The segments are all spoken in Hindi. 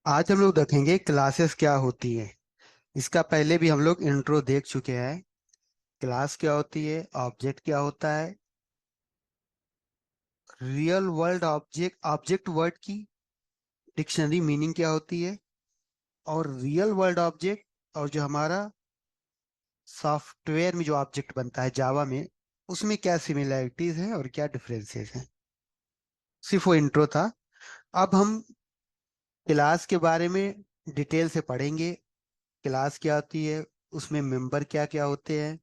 आज हम लोग देखेंगे क्लासेस क्या होती है। इसका पहले भी हम लोग इंट्रो देख चुके हैं। क्लास क्या होती है, ऑब्जेक्ट क्या होता है, real world object object word की डिक्शनरी मीनिंग क्या होती है, और रियल वर्ल्ड ऑब्जेक्ट और जो हमारा सॉफ्टवेयर में जो ऑब्जेक्ट बनता है जावा में, उसमें क्या सिमिलरिटीज हैं और क्या डिफरेंसेस हैं। सिर्फ वो इंट्रो था। अब हम क्लास के बारे में डिटेल से पढ़ेंगे। क्लास क्या होती है, उसमें मेंबर क्या क्या होते हैं,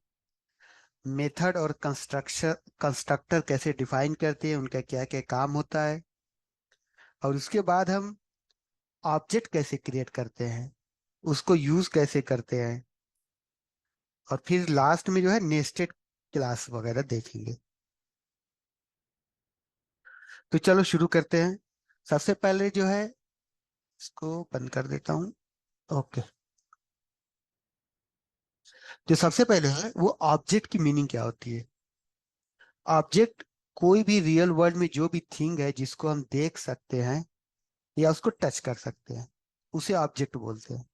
मेथड और कंस्ट्रक्टर कैसे डिफाइन करते हैं, उनका क्या क्या काम होता है, और उसके बाद हम ऑब्जेक्ट कैसे क्रिएट करते हैं, उसको यूज कैसे करते हैं, और फिर लास्ट में जो है नेस्टेड क्लास वगैरह देखेंगे। तो चलो शुरू करते हैं। सबसे पहले जो है, इसको बंद कर देता हूँ। ओके। जो सबसे पहले है वो ऑब्जेक्ट की मीनिंग क्या होती है। ऑब्जेक्ट कोई भी रियल वर्ल्ड में जो भी थिंग है जिसको हम देख सकते हैं या उसको टच कर सकते हैं, उसे ऑब्जेक्ट बोलते हैं।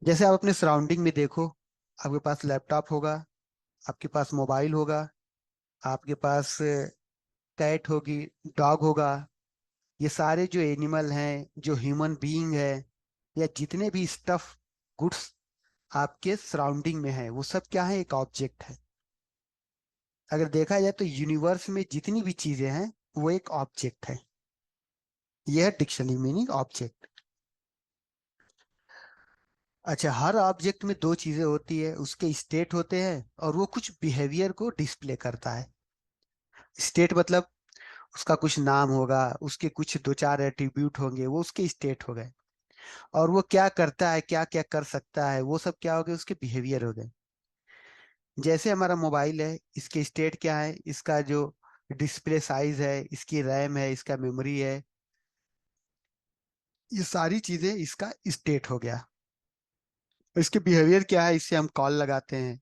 जैसे आप अपने सराउंडिंग में देखो, आपके पास लैपटॉप होगा, आपके पास मोबाइल होगा, आपके पास कैट होगी, डॉग होगा। ये सारे जो एनिमल हैं, जो ह्यूमन बीइंग है, या जितने भी स्टफ गुड्स आपके सराउंडिंग में है, वो सब क्या है, एक ऑब्जेक्ट है। अगर देखा जाए तो यूनिवर्स में जितनी भी चीजें हैं वो एक ऑब्जेक्ट है। यह है डिक्शनरी मीनिंग ऑब्जेक्ट। अच्छा, हर ऑब्जेक्ट में दो चीजें होती है, उसके स्टेट होते हैं और वो कुछ बिहेवियर को डिस्प्ले करता है। स्टेट मतलब उसका कुछ नाम होगा, उसके कुछ दो चार एट्रीब्यूट होंगे, वो उसके स्टेट हो गए। और वो क्या करता है, क्या क्या कर सकता है, वो सब क्या हो गए, उसके बिहेवियर हो गए। जैसे हमारा मोबाइल है, इसके स्टेट क्या है, इसका जो डिस्प्ले साइज है, इसकी रैम है, इसका मेमोरी है, ये सारी चीजें इसका स्टेट हो गया। इसके बिहेवियर क्या है, इससे हम कॉल लगाते हैं,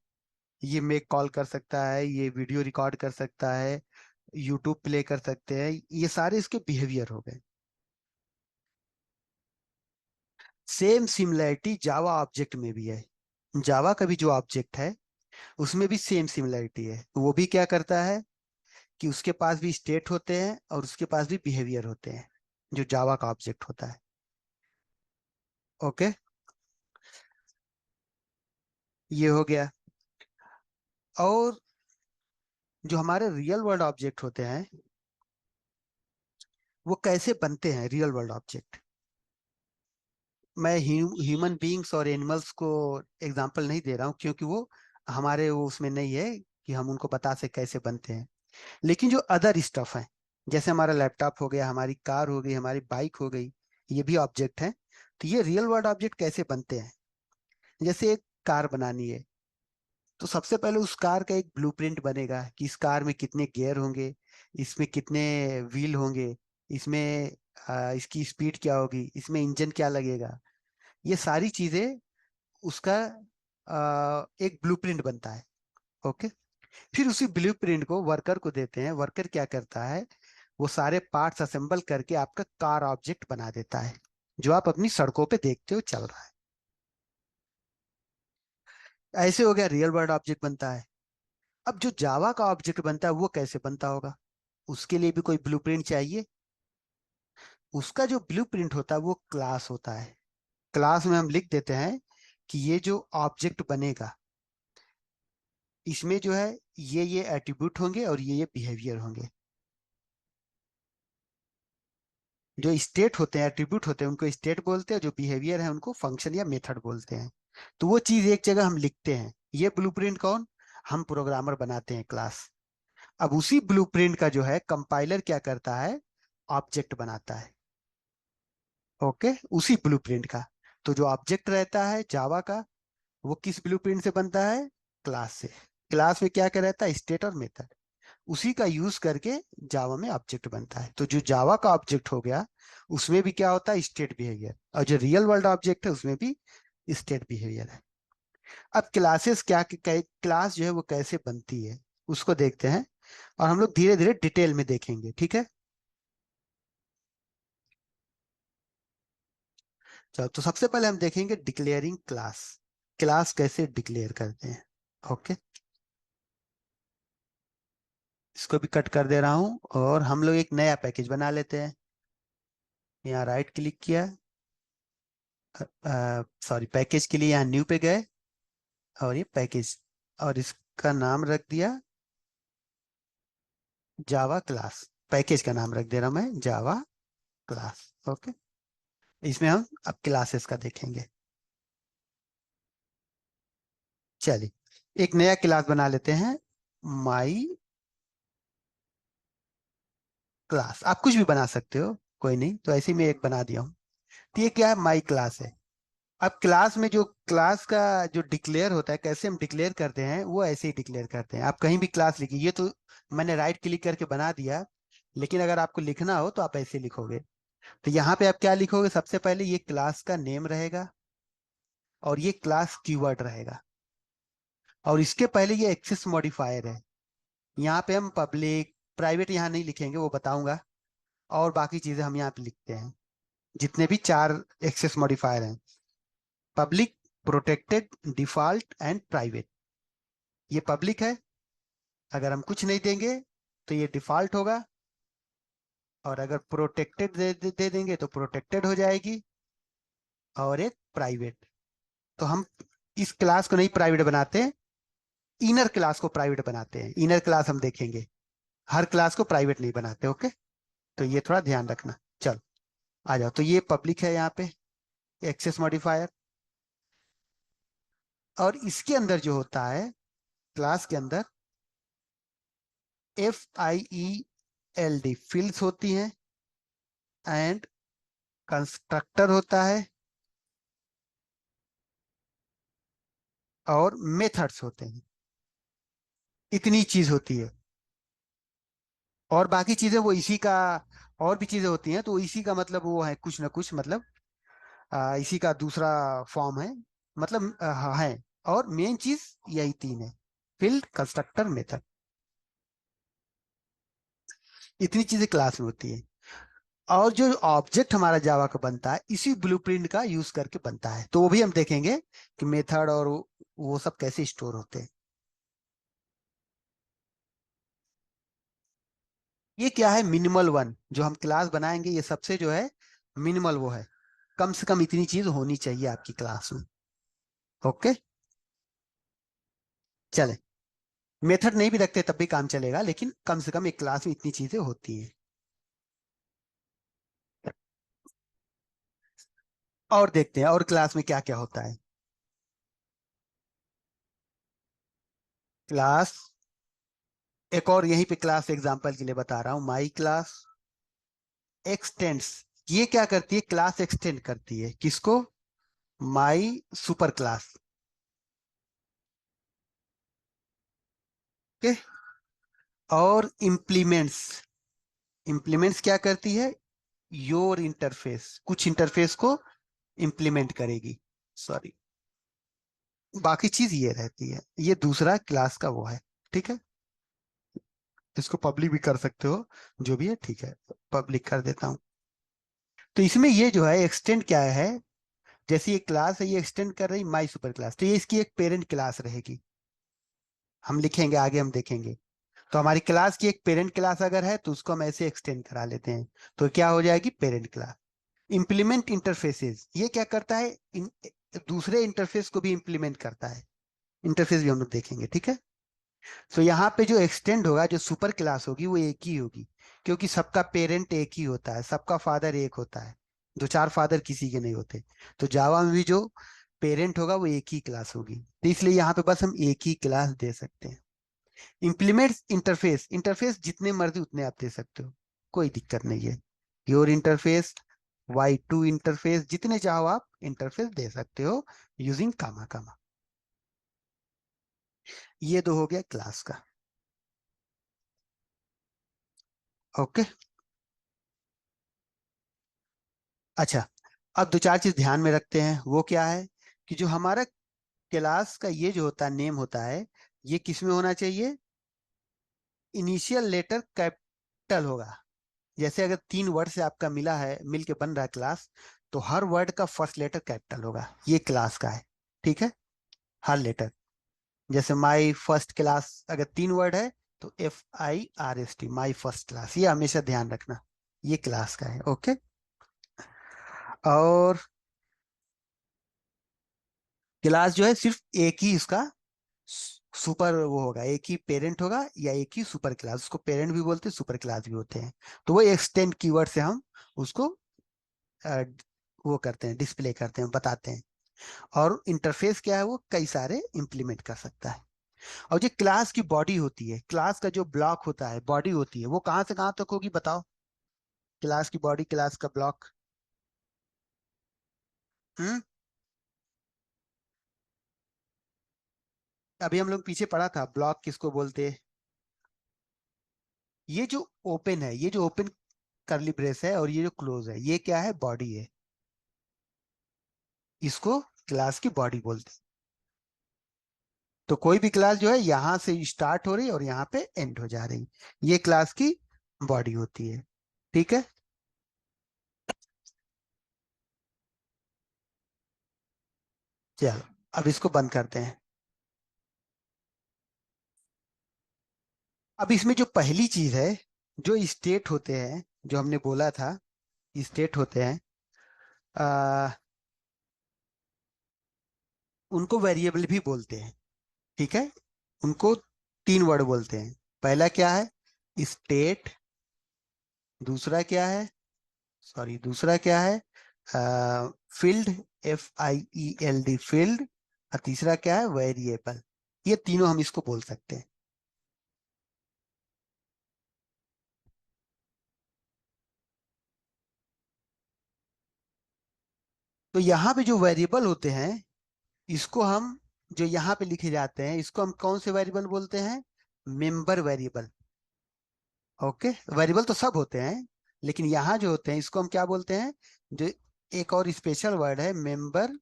ये मेक कॉल कर सकता है, ये वीडियो रिकॉर्ड कर सकता है, यूट्यूब प्ले कर सकते हैं, ये सारे इसके बिहेवियर हो गए। सेम सिमिलरिटी जावा ऑब्जेक्ट में भी है। जावा का भी जो ऑब्जेक्ट है उसमें भी सेम सिमिलरिटी है। वो भी क्या करता है कि उसके पास भी स्टेट होते हैं और उसके पास भी बिहेवियर होते हैं, जो जावा का ऑब्जेक्ट होता है। ओके, ये हो गया। और जो हमारे रियल वर्ल्ड ऑब्जेक्ट होते हैं, वो कैसे बनते हैं रियल वर्ल्ड ऑब्जेक्ट। मैं ह्यूमन बीइंग्स और एनिमल्स को एग्जांपल नहीं दे रहा हूँ, क्योंकि वो हमारे वो उसमें नहीं है कि हम उनको बता सके कैसे बनते हैं। लेकिन जो अदर स्टफ है, जैसे हमारा लैपटॉप हो गया, हमारी कार हो गई, हमारी बाइक हो गई, ये भी ऑब्जेक्ट है। तो ये रियल वर्ल्ड ऑब्जेक्ट कैसे बनते हैं। जैसे एक कार बनानी है, तो सबसे पहले उस कार का एक ब्लूप्रिंट बनेगा कि इस कार में कितने गियर होंगे, इसमें कितने व्हील होंगे, इसमें इसकी स्पीड क्या होगी, इसमें इंजन क्या लगेगा। ये सारी चीजें उसका एक ब्लूप्रिंट बनता है। ओके। फिर उसी ब्लूप्रिंट को वर्कर को देते हैं। वर्कर क्या करता है, वो सारे पार्ट्स असेंबल करके आपका कार ऑब्जेक्ट बना देता है, जो आप अपनी सड़कों पे देखते हो चल रहा है। ऐसे हो गया रियल वर्ल्ड ऑब्जेक्ट बनता है। अब जो जावा का ऑब्जेक्ट बनता है वो कैसे बनता होगा, उसके लिए भी कोई ब्लूप्रिंट चाहिए। उसका जो ब्लूप्रिंट होता है वो क्लास होता है। क्लास में हम लिख देते हैं कि ये जो ऑब्जेक्ट बनेगा, इसमें जो है ये एट्रीब्यूट होंगे और ये बिहेवियर होंगे। जो स्टेट होते हैं, एट्रीब्यूट होते हैं, उनको स्टेट बोलते हैं, जो बिहेवियर है उनको फंक्शन या मेथड बोलते हैं। तो वो चीज एक जगह हम लिखते हैं। ये ब्लूप्रिंट कौन, हम प्रोग्रामर बनाते हैं, क्लास। अब उसी ब्लूप्रिंट का जो है कंपाइलर क्या करता है, ऑब्जेक्ट बनाता है। ओके, उसी ब्लूप्रिंट का। तो जो ऑब्जेक्ट रहता है जावा का, वो किस ब्लूप्रिंट से बनता है, क्लास से। क्लास में क्या क्या रहता है, स्टेट और मेथड, उसी का यूज करके जावा में ऑब्जेक्ट बनता है। तो जो जावा का ऑब्जेक्ट हो गया, उसमें भी क्या होता है, स्टेट बिहेवियर, और जो रियल वर्ल्ड ऑब्जेक्ट है उसमें भी स्टेट बिहेवियर है। अब क्लासेस क्लास जो है वो कैसे बनती है, उसको देखते हैं, और हम लोग धीरे धीरे डिटेल में देखेंगे, ठीक है। चलो, तो सबसे पहले हम देखेंगे डिक्लेयरिंग क्लास। क्लास कैसे डिक्लेयर करते हैं। ओके, इसको भी कट कर दे रहा हूं और हम लोग एक नया पैकेज बना लेते हैं। यहाँ राइट क्लिक किया, सॉरी पैकेज के लिए यहाँ न्यू पे गए और ये पैकेज, और इसका नाम रख दिया जावा क्लास। पैकेज का नाम रख दे रहा हूं मैं जावा क्लास। ओके, इसमें हम अब क्लासेस का देखेंगे। चलिए एक नया क्लास बना लेते हैं, माई क्लास। आप कुछ भी बना सकते हो, कोई नहीं, तो ऐसे ही मैं एक बना दिया हूँ। तो ये क्या है, माई क्लास है। अब क्लास में जो क्लास का जो डिक्लेयर होता है, कैसे हम डिक्लेयर करते हैं, वो ऐसे ही डिक्लेयर करते हैं। आप कहीं भी क्लास लिखिए, ये तो मैंने राइट क्लिक करके बना दिया, लेकिन अगर आपको लिखना हो तो आप ऐसे लिखोगे। तो यहाँ पे आप क्या लिखोगे, सबसे पहले ये क्लास का नेम रहेगा और ये क्लास कीवर्ड रहेगा, और इसके पहले ये एक्सेस मॉडिफायर है। यहाँ पे हम पब्लिक प्राइवेट यहाँ नहीं लिखेंगे, वो बताऊंगा। और बाकी चीजें हम यहाँ पे लिखते हैं, जितने भी चार एक्सेस मॉडिफायर हैं, public, protected, default and private. ये पब्लिक है, अगर हम कुछ नहीं देंगे तो ये डिफॉल्ट होगा, और अगर प्रोटेक्टेड दे देंगे तो प्रोटेक्टेड हो जाएगी, और एक प्राइवेट। तो हम इस क्लास को नहीं प्राइवेट बनाते, इनर क्लास को प्राइवेट बनाते हैं। इनर क्लास हम देखेंगे, हर क्लास को प्राइवेट नहीं बनाते। ओके, तो ये थोड़ा ध्यान रखना। चलो आ जाओ, तो ये पब्लिक है यहाँ पे, एक्सेस मॉडिफायर। और इसके अंदर जो होता है, क्लास के अंदर FIELD फील्ड्स होती हैं, एंड कंस्ट्रक्टर होता है, और मेथड्स होते हैं। इतनी चीज होती है, और बाकी चीजें वो इसी का, और भी चीजें होती हैं, तो इसी का मतलब वो है कुछ ना कुछ, मतलब इसी का दूसरा फॉर्म है, मतलब है। और मेन चीज यही तीन है, फील्ड, कंस्ट्रक्टर, मेथड। इतनी चीजें क्लास में होती है। और जो ऑब्जेक्ट हमारा जावा का बनता है, इसी ब्लूप्रिंट का यूज करके बनता है, तो वो भी हम देखेंगे कि मेथड और वो सब कैसे स्टोर होते हैं। ये क्या है, मिनिमल वन। जो हम क्लास बनाएंगे, ये सबसे जो है मिनिमल वो है, कम से कम इतनी चीज होनी चाहिए आपकी क्लास में। ओके, चले, मेथड नहीं भी रखते तब भी काम चलेगा, लेकिन कम से कम एक क्लास में इतनी चीजें होती हैं। और देखते हैं और क्लास में क्या क्या होता है। क्लास, एक और यहीं पे क्लास एग्जांपल के लिए बता रहा हूं, माई क्लास एक्सटेंड्स। ये क्या करती है, क्लास एक्सटेंड करती है, किसको, माई सुपर क्लास। ओके, और इम्प्लीमेंट्स, इम्प्लीमेंट्स क्या करती है, योर इंटरफेस, कुछ इंटरफेस को इम्प्लीमेंट करेगी। सॉरी, बाकी चीज ये रहती है, ये दूसरा क्लास का वो है। ठीक है, इसको पब्लिक भी कर सकते हो, जो भी है ठीक है, पब्लिक कर देता हूँ। तो इसमें ये जो है एक्सटेंड क्या है, जैसे ये क्लास है, ये एक्सटेंड कर रही माई सुपर क्लास, तो ये इसकी एक पेरेंट क्लास रहेगी। हम लिखेंगे आगे, हम देखेंगे। तो हमारी क्लास की एक पेरेंट क्लास अगर है, तो उसको हम ऐसे एक्सटेंड करा लेते हैं, तो क्या हो जाएगी, पेरेंट क्लास। इंप्लीमेंट इंटरफेसेस, ये क्या करता है, दूसरे इंटरफेस को भी इंप्लीमेंट करता है। इंटरफेस भी हम लोग देखेंगे, ठीक है। तो यहाँ पे जो एक्सटेंड होगा, जो सुपर क्लास होगी, वो एक ही होगी, क्योंकि सबका पेरेंट एक ही होता है, सबका फादर एक होता है, दो चार फादर किसी के नहीं होते। तो जावा में भी जो पेरेंट होगा वो एक ही क्लास होगी, तो इसलिए यहाँ पे बस हम एक ही क्लास दे सकते हैं। इंप्लीमेंट इंटरफेस, इंटरफेस जितने मर्जी उतने आप दे सकते हो, कोई दिक्कत नहीं है। योर इंटरफेस, Y2 इंटरफेस, जितने चाहो आप इंटरफेस दे सकते हो, यूजिंग कामा कामा। ये दो हो गया क्लास का। ओके, अच्छा, अब दो चार चीज ध्यान में रखते हैं, वो क्या है, कि जो हमारा क्लास का ये जो होता है, नेम होता है, ये किस में होना चाहिए, इनिशियल लेटर कैपिटल होगा। जैसे अगर 3 वर्ड से आपका मिला है, मिल के बन रहा है क्लास, तो हर वर्ड का फर्स्ट लेटर कैपिटल होगा, ये क्लास का है। ठीक है, हर लेटर। जैसे माई फर्स्ट क्लास अगर 3 वर्ड है, तो FIRST, माई फर्स्ट क्लास, ये हमेशा ध्यान रखना, ये क्लास का है। ओके। और क्लास जो है सिर्फ एक ही इसका सुपर वो होगा, एक ही पेरेंट होगा या एक ही सुपर क्लास, उसको पेरेंट भी बोलते हैं, सुपर क्लास भी होते हैं। तो वो एक्सटेंड कीवर्ड से हम उसको अ, वो करते हैं, डिस्प्ले करते हैं, बताते हैं। और इंटरफेस क्या है, वो कई सारे इंप्लीमेंट कर सकता है। और जो क्लास की बॉडी होती है, क्लास का जो ब्लॉक होता है, बॉडी होती है, वो कहाँ से कहाँ तक होगी बताओ? क्लास की बॉडी, क्लास का ब्लॉक। हम्म। अभी हम लोग पीछे पढ़ा था ब्लॉक किसको बोलते हैं। ये जो ओपन है, ये जो ओपन करली ब्रेस है, और ये जो क्लोज है, ये क्या है? बॉडी है। इसको क्लास की बॉडी बोलते हैं। तो कोई भी क्लास जो है यहां से स्टार्ट हो रही है और यहाँ पे एंड हो जा रही, ये क्लास की बॉडी होती है। ठीक है। चलो, अब इसको बंद करते हैं। अब इसमें जो पहली चीज है, जो स्टेट होते हैं, जो हमने बोला था, स्टेट होते हैं, आ, उनको वेरिएबल भी बोलते हैं। ठीक है। उनको 3 वर्ड बोलते हैं। पहला क्या है? स्टेट। दूसरा क्या है? सॉरी, दूसरा क्या है? Field, FIELD, field. और तीसरा क्या है? वेरिएबल। ये तीनों हम इसको बोल सकते हैं। तो यहाँ पे जो वेरिएबल होते हैं, इसको हम, जो यहाँ पे लिखे जाते हैं, इसको हम कौन से वेरिएबल बोलते हैं? Member variable. ओके। वेरिएबल तो सब होते हैं, लेकिन यहाँ जो होते हैं इसको हम क्या बोलते हैं? जो एक और स्पेशल वर्ड है, मेंबर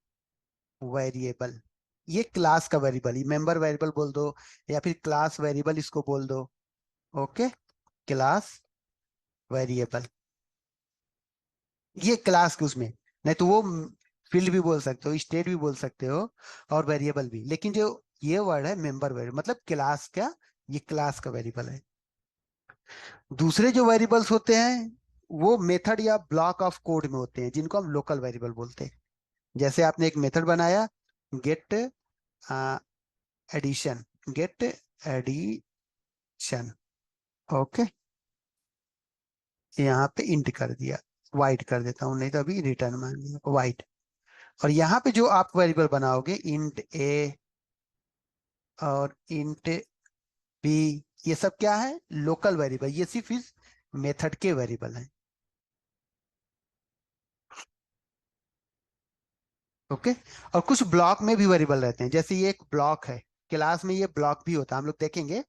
वेरिएबल। ये क्लास का वेरिएबल, ये मेंबर वेरिएबल बोल दो, या फिर क्लास वेरिएबल इसको बोल दो। ओके। क्लास वेरिएबल, ये क्लास के उसमें, नहीं तो वो फील्ड भी बोल सकते हो, स्टेट भी बोल सकते हो, और वेरिएबल भी। लेकिन जो ये वर्ड है मेंबर वेरिएबल, मतलब क्लास का, ये क्लास का वेरिएबल है। दूसरे जो वेरिएबल्स होते हैं, वो मेथड या ब्लॉक ऑफ कोड में होते हैं, जिनको हम लोकल वेरिएबल बोलते हैं। जैसे आपने एक मेथड बनाया, get addition, get addition. Okay. यहाँ पे इंट कर दिया, वाइट कर देता हूँ, नहीं तो अभी रिटर्न मांगेगा वाइट। और यहाँ पे जो आप वेरिएबल बनाओगे, इंट A और इंट B, ये सब क्या है? लोकल वेरिएबल, ये सिर्फ इस मेथड के वेरिएबल हैं। ओके। और कुछ ब्लॉक में भी वेरिएबल रहते हैं, जैसे ये एक ब्लॉक है, क्लास में ये ब्लॉक भी होता है, हम लोग देखेंगे।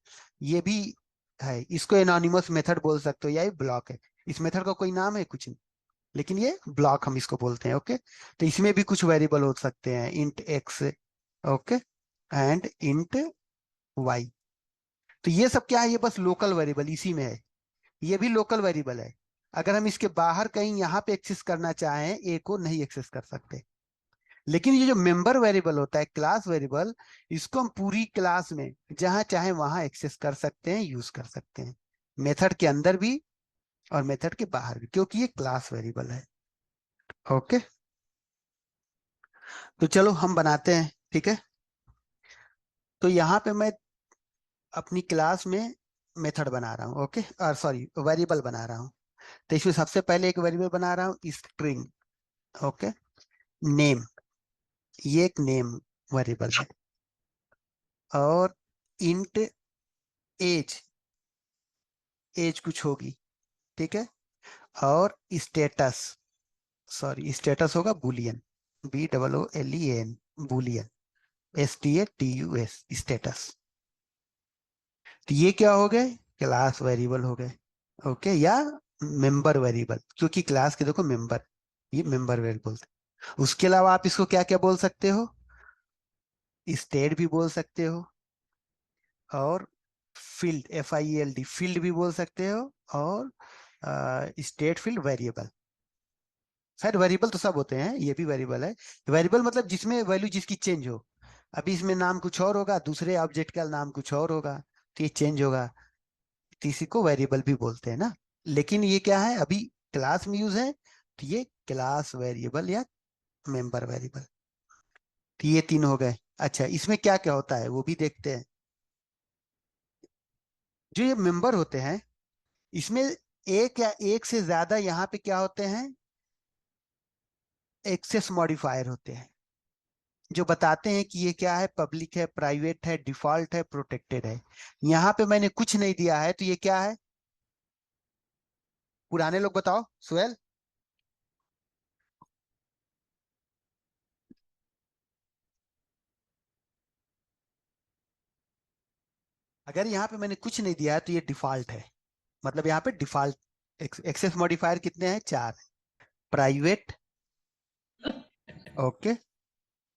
ये भी है, इसको एनोनिमस मेथड बोल सकते हो, या ये ब्लॉक है। इस मेथड का कोई नाम है कुछ नहीं, लेकिन ये ब्लॉक हम इसको बोलते हैं। ओके। तो इसमें भी कुछ वेरिएबल हो सकते हैं, int X, okay, and int Y। तो ये सब क्या है? ये बस लोकल वेरिएबल इसी में है, ये भी लोकल वेरिएबल है। अगर हम इसके बाहर कहीं यहाँ पे एक्सेस करना चाहें, ए को नहीं एक्सेस कर सकते। लेकिन ये जो मेंबर वेरिएबल होता है, क्लास वेरिएबल, इसको हम पूरी क्लास में जहां चाहे वहां एक्सेस कर सकते हैं, यूज कर सकते हैं, मेथड के अंदर भी और मेथड के बाहर भी, क्योंकि ये क्लास वेरिएबल है। ओके। तो चलो हम बनाते हैं। ठीक है। तो यहाँ पे मैं अपनी क्लास में मेथड बना रहा हूँ। ओके, और सॉरी, वेरिएबल बना रहा हूँ। तो इसमें सबसे पहले एक वेरिएबल बना रहा हूँ, स्ट्रिंग। ओके। नेम, ये एक नेम वेरिएबल है। और इंट एज, एज कुछ होगी। ठीक है। और स्टेटस, सॉरी, स्टेटस होगा Boolean, BOOLEAN, Boolean, STATUS, status. तो ये क्या हो गए? क्लास वेरिएबल हो गए। ओके। या मेंबर वेरिएबल, क्योंकि क्लास के देखो मेंबर, ये मेंबर वेरिएबल। उसके अलावा आप इसको क्या क्या बोल सकते हो? स्टेट भी बोल सकते हो, और फील्ड, FIELD, फील्ड भी बोल सकते हो, और स्टेट फील्ड वेरिएबल। खैर वेरिएबल तो सब होते हैं, ये भी वेरिएबल है। वेरिएबल मतलब जिसमें वैल्यू जिसकी चेंज हो। अभी इसमें नाम कुछ और होगा, दूसरे ऑब्जेक्ट का नाम कुछ और होगा, तो ये चेंज होगा, तो इसी को वेरिएबल भी बोलते हैं ना। लेकिन ये क्या है, अभी क्लास में यूज है, तो ये क्लास वेरिएबल या मेंबर वेरिएबल। तो ये तीन हो गए। अच्छा, इसमें क्या क्या होता है वो भी देखते हैं। जो ये मेंबर होते हैं, इसमें एक या एक से ज्यादा यहाँ पे क्या होते हैं, एक्सेस मॉडिफायर होते हैं, जो बताते हैं कि ये क्या है, पब्लिक है, प्राइवेट है, डिफॉल्ट है, प्रोटेक्टेड है। यहाँ पे मैंने कुछ नहीं दिया है, तो ये क्या है, पुराने लोग बताओ, सुहेल। अगर यहाँ पे मैंने कुछ नहीं दिया है तो ये डिफॉल्ट है। मतलब यहाँ पे डिफॉल्ट एक्सेस मॉडिफायर कितने हैं, चार। प्राइवेट, ओके,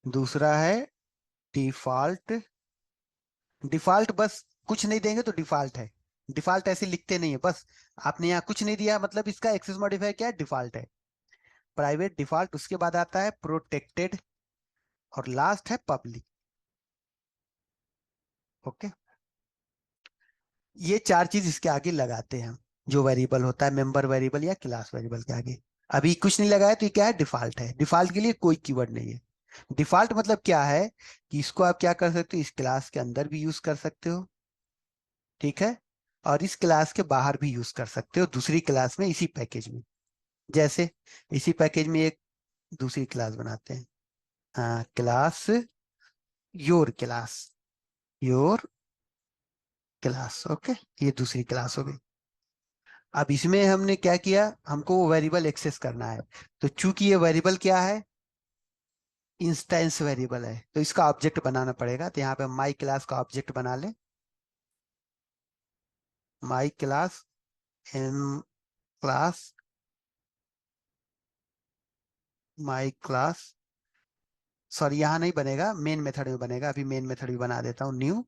दूसरा है डिफॉल्ट। डिफॉल्ट बस कुछ नहीं देंगे तो डिफॉल्ट है। डिफॉल्ट ऐसे लिखते नहीं है बस, आपने यहाँ कुछ नहीं दिया मतलब इसका एक्सेस मॉडिफायर क्या है, डिफॉल्ट है। प्राइवेट, डिफॉल्ट, उसके बाद आता है प्रोटेक्टेड, और लास्ट है पब्लिक। ओके, ये चार चीज इसके आगे लगाते हैं हम, जो वेरिएबल होता है मेंबर वेरिएबल या क्लास वेरिएबल के आगे। अभी कुछ नहीं लगाया तो ये क्या है, डिफॉल्ट है। डिफॉल्ट के लिए कोई कीवर्ड नहीं है। डिफॉल्ट मतलब क्या है, कि इसको आप क्या कर सकते हो, इस क्लास के अंदर भी यूज कर सकते हो, ठीक है, और इस क्लास के बाहर भी यूज कर सकते हो, दूसरी क्लास में, इसी पैकेज में। जैसे इसी पैकेज में एक दूसरी क्लास बनाते हैं, हाँ, class your class, your class, okay, ये दूसरी क्लास हो गई। अब इसमें हमने क्या किया, हमको वो वेरिएबल एक्सेस करना है, तो चूंकि ये वेरिएबल क्या है, इंस्टेंस वेरिएबल है, तो इसका ऑब्जेक्ट बनाना पड़ेगा। तो यहाँ पे माई क्लास का ऑब्जेक्ट बना ले, my class in class, my class, sorry यहाँ नहीं बनेगा, मेन मेथड में बनेगा। अभी मेन मेथड भी बना देता हूँ, न्यू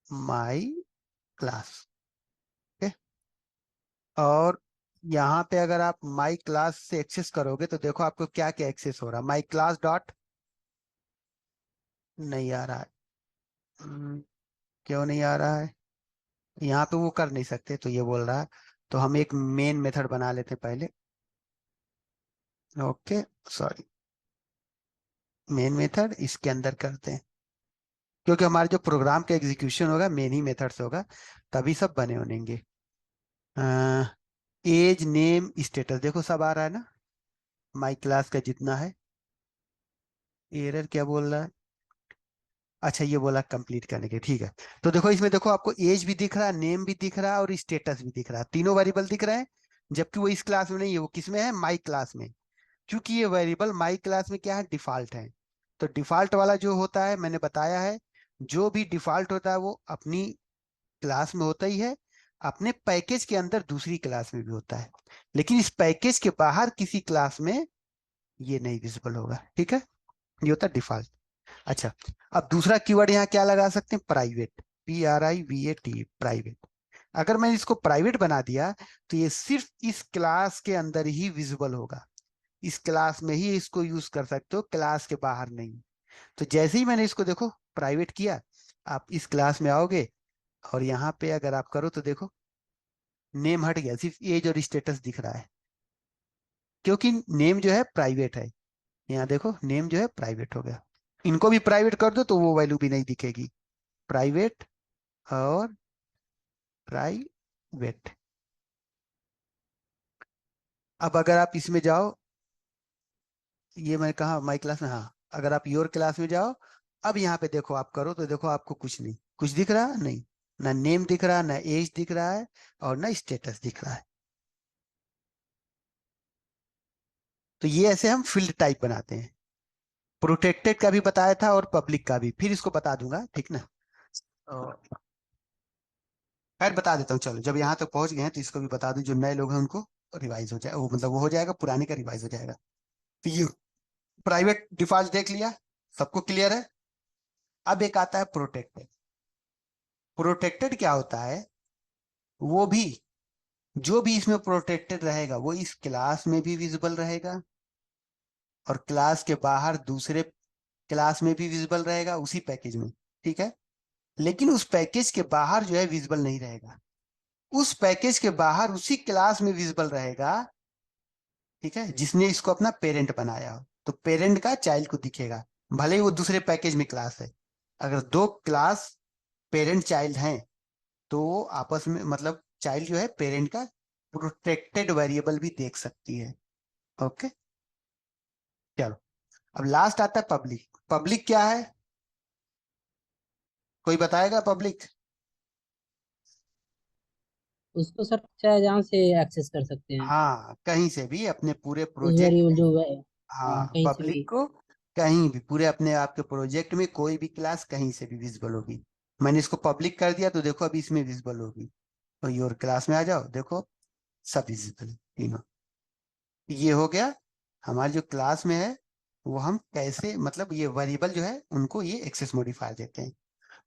माई क्लास, ओके। और यहाँ पे अगर आप माई क्लास से एक्सेस करोगे तो देखो आपको क्या क्या एक्सेस हो रहा है, माई क्लास डॉट, नहीं आ रहा है। क्यों नहीं आ रहा है, यहाँ पे वो कर नहीं सकते तो ये बोल रहा है। तो हम एक मेन मेथड बना लेते हैं पहले, ओके, सॉरी, मेन मेथड इसके अंदर करते हैं, क्योंकि हमारे जो प्रोग्राम का एग्जीक्यूशन होगा मेन ही मेथड से होगा, तभी सब बने होंगे। एज, नेम, स्टेटस, देखो सब आ रहा है ना, माई क्लास का जितना है। एरर क्या बोल रहा है, अच्छा ये बोला कंप्लीट करने के, ठीक है। तो देखो इसमें देखो आपको एज भी दिख रहा है, नेम भी दिख रहा है, और स्टेटस भी दिख रहा है, तीनों वेरिएबल दिख रहे हैं। जबकि वो इस क्लास में नहीं है, वो किस में है, माई क्लास में। क्योंकि ये वेरिएबल माई क्लास में क्या है, डिफॉल्ट है। तो डिफॉल्ट वाला जो होता है, मैंने बताया है, जो भी डिफॉल्ट होता है वो अपनी क्लास में होता ही है, अपने पैकेज के अंदर दूसरी क्लास में भी होता है, लेकिन इस पैकेज के बाहर किसी क्लास में ये नहीं विजिबल होगा, ठीक है। ये होता है डिफॉल्ट। अच्छा, अब दूसरा कीवर्ड यहाँ क्या लगा सकते हैं, प्राइवेट, PRIVAT, प्राइवेट। अगर मैं इसको प्राइवेट बना दिया तो ये सिर्फ इस क्लास के अंदर ही विजिबल होगा, इस क्लास में ही इसको यूज कर सकते हो, क्लास के बाहर नहीं। तो जैसे ही मैंने इसको देखो प्राइवेट किया, आप इस क्लास में आओगे, और यहाँ पे अगर आप करो तो देखो नेम हट गया, सिर्फ एज और स्टेटस दिख रहा है, क्योंकि नेम जो है प्राइवेट है। यहाँ देखो नेम जो है प्राइवेट हो गया। इनको भी प्राइवेट कर दो तो वो वैल्यू भी नहीं दिखेगी, प्राइवेट और प्राइवेट। अब अगर आप इसमें जाओ, ये मैं कहा माई क्लास में, हाँ, अगर आप योर क्लास में जाओ, अब यहाँ पे देखो आप करो तो देखो आपको कुछ नहीं, कुछ दिख रहा नहीं, ना नेम दिख रहा, ना एज दिख रहा है, और ना स्टेटस दिख रहा है। तो ये ऐसे हम फील्ड टाइप बनाते हैं। प्रोटेक्टेड का भी बताया था और पब्लिक का भी, फिर इसको बता दूंगा, ठीक ना। और खैर बता देता हूँ, चलो जब यहाँ तक पहुंच गए हैं तो इसको भी बता दूं, जो नए लोग हैं उनको रिवाइज हो जाए, वो मतलब वो हो जाएगा, पुराने का रिवाइज हो जाएगा। तो ये प्राइवेट डिफॉल्ट देख लिया, सबको क्लियर है। अब एक आता है प्रोटेक्टेड। प्रोटेक्टेड क्या होता है, वो भी जो भी इसमें प्रोटेक्टेड रहेगा वो इस क्लास में भी विजिबल रहेगा, और क्लास के बाहर दूसरे क्लास में भी विजिबल रहेगा उसी पैकेज में, ठीक है। लेकिन उस पैकेज के बाहर जो है विजिबल नहीं रहेगा, उस पैकेज के बाहर उसी क्लास में विजिबल रहेगा, ठीक है, जिसने इसको अपना पेरेंट बनाया हो। तो पेरेंट का चाइल्ड को दिखेगा, भले ही वो दूसरे पैकेज में क्लास है। अगर दो क्लास पेरेंट चाइल्ड हैं तो वो आपस में, मतलब चाइल्ड जो है पेरेंट का प्रोटेक्टेड वेरिएबल भी देख सकती है। ओके, चलो अब लास्ट आता है पब्लिक। पब्लिक क्या है, कोई बताएगा पब्लिक? उसको सर चाहे जहाँ से एक्सेस कर सकते हैं। हाँ, कहीं से भी अपने पूरे उस प्रोजेक्ट वेरिएबल में। जो है, हाँ, हाँ, कहीं से पब्लिक भी। को कहीं भी पूरे अपने आपके प्रोजेक्ट में कोई भी क्लास कहीं से भी विजिबल होगी। मैंने इसको पब्लिक कर दिया तो देखो अभी इसमें विजिबल होगी। और योर क्लास में आ जाओ, देखो सब विजिबल है तीनों। ये हो गया हमारी जो क्लास में है, वो हम कैसे, मतलब ये वेरिएबल जो है उनको ये एक्सेस मॉडिफायर देते हैं।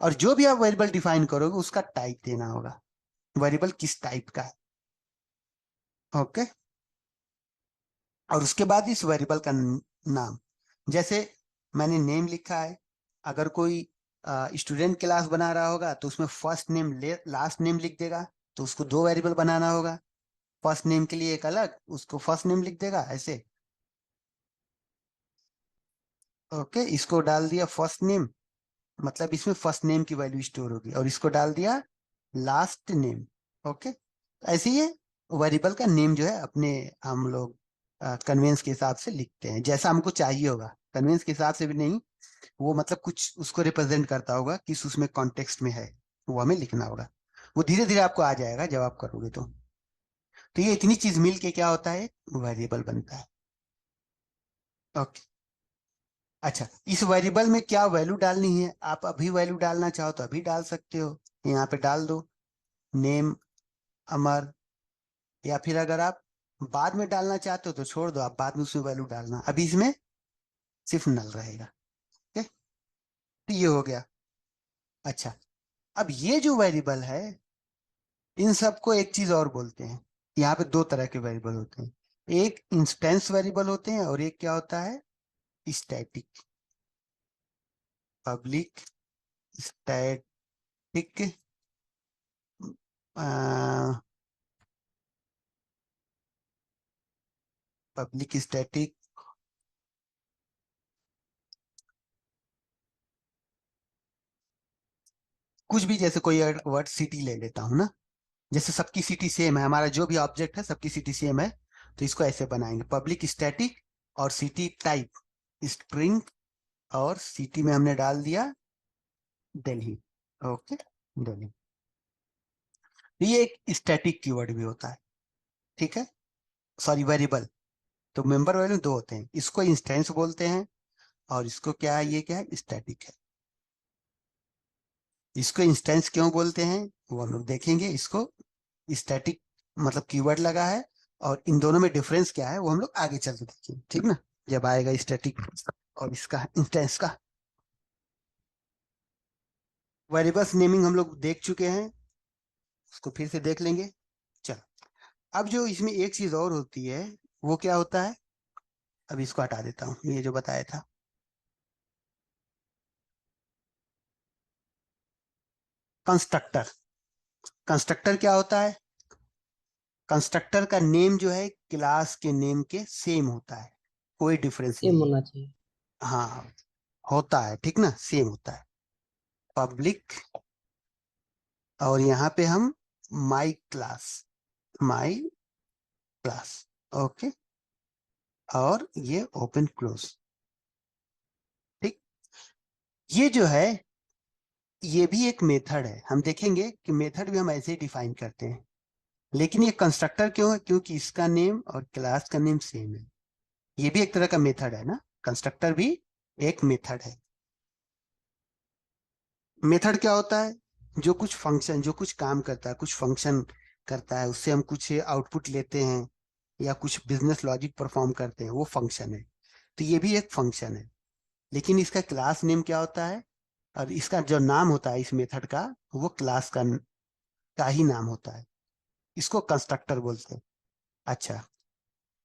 और जो भी आप वेरिएबल डिफाइन करोगे उसका टाइप देना होगा, वेरिएबल किस टाइप का है। ओके, और उसके बाद इस वेरिएबल का नाम, जैसे मैंने नेम लिखा है, अगर कोई स्टूडेंट क्लास बना रहा होगा तो उसमें फर्स्ट नेम लास्ट नेम लिख देगा, तो उसको दो वेरिएबल बनाना होगा। फर्स्ट नेम के लिए एक अलग, उसको फर्स्ट नेम लिख देगा ऐसे। ओके, इसको डाल दिया फर्स्ट नेम, मतलब इसमें फर्स्ट नेम की वैल्यू स्टोर होगी, और इसको डाल दिया लास्ट नेम। ओके, ऐसे ही वेरिएबल का नेम जो है अपने हम लोग कन्वेंस के हिसाब से लिखते हैं, जैसा हमको चाहिए होगा, कन्वेंस के हिसाब से भी नहीं, वो मतलब कुछ उसको रिप्रेजेंट करता होगा किस उसमें कॉन्टेक्स्ट में है, वो हमें लिखना होगा। वो धीरे धीरे आपको आ जाएगा जब आप करोगे तो ये इतनी चीज मिल के क्या होता है, वेरिएबल बनता है। ओके, अच्छा, इस वेरिएबल में क्या वैल्यू डालनी है, आप अभी वैल्यू डालना चाहो तो अभी डाल सकते हो, यहाँ पे डाल दो नेम अमर। या फिर अगर आप बाद में डालना चाहते हो तो छोड़ दो, आप बाद में उसमें वैल्यू डालना, अभी इसमें सिर्फ नल रहेगा। ओके, तो ये हो गया। अच्छा, अब ये जो वेरिएबल है, इन सबको एक चीज और बोलते हैं। यहाँ पे दो तरह के वेरिएबल होते हैं, एक इंस्टेंस वेरिएबल होते हैं और एक क्या होता है, static. Public static, public static, कुछ भी, जैसे कोई वर्ड सिटी ले लेता हूँ ना, जैसे सबकी सिटी सेम है, हमारा जो भी ऑब्जेक्ट है सबकी सिटी सेम है, तो इसको ऐसे बनाएंगे पब्लिक स्टैटिक, और सिटी टाइप स्ट्रिंग, और सिटी में हमने डाल दिया दिल्ली। ओके, दिल्ली। ये एक स्टैटिक कीवर्ड भी होता है, ठीक है, सॉरी वेरिएबल। तो मेंबर वैल्यू दो होते हैं, इसको इंस्टेंस बोलते हैं, और इसको क्या है, ये क्या है, स्टैटिक है। इसको इंस्टेंस क्यों बोलते हैं वो हम लोग देखेंगे, इसको स्टैटिक मतलब कीवर्ड लगा है, और इन दोनों में डिफरेंस क्या है वो हम लोग आगे चल के देखेंगे, ठीक ना, जब आएगा स्टैटिक और इसका इंस्टेंस का। वेरिएबल्स नेमिंग हम लोग देख चुके हैं, उसको फिर से देख लेंगे। चलो, अब जो इसमें एक चीज और होती है, वो क्या होता है, अब इसको हटा देता हूँ, ये जो बताया था, कंस्ट्रक्टर। कंस्ट्रक्टर क्या होता है, कंस्ट्रक्टर का नेम जो है क्लास के नेम के सेम होता है, कोई डिफरेंस सेम नहीं है। होना चाहिए। हाँ, होता है, ठीक ना, सेम होता है। पब्लिक, और यहाँ पे हम माई क्लास, माई क्लास। ओके, और ये ओपन क्लोज, ठीक। ये जो है ये भी एक मेथड है, हम देखेंगे कि मेथड भी हम ऐसे ही डिफाइन करते हैं। लेकिन ये कंस्ट्रक्टर क्यों है, क्योंकि इसका नेम और क्लास का नेम सेम है। ये भी एक तरह का मेथड है ना, कंस्ट्रक्टर भी एक मेथड है। मेथड क्या होता है, जो कुछ फंक्शन, जो कुछ काम करता है, कुछ फंक्शन करता है, उससे हम कुछ आउटपुट लेते हैं, या कुछ बिजनेस लॉजिक परफॉर्म करते हैं, वो फंक्शन है। तो ये भी एक फंक्शन है, लेकिन इसका क्लास नेम क्या होता है, और इसका जो नाम होता है इस मेथड का, वो क्लास का ही नाम होता है। इसको कंस्ट्रक्टर बोलते हैं। अच्छा,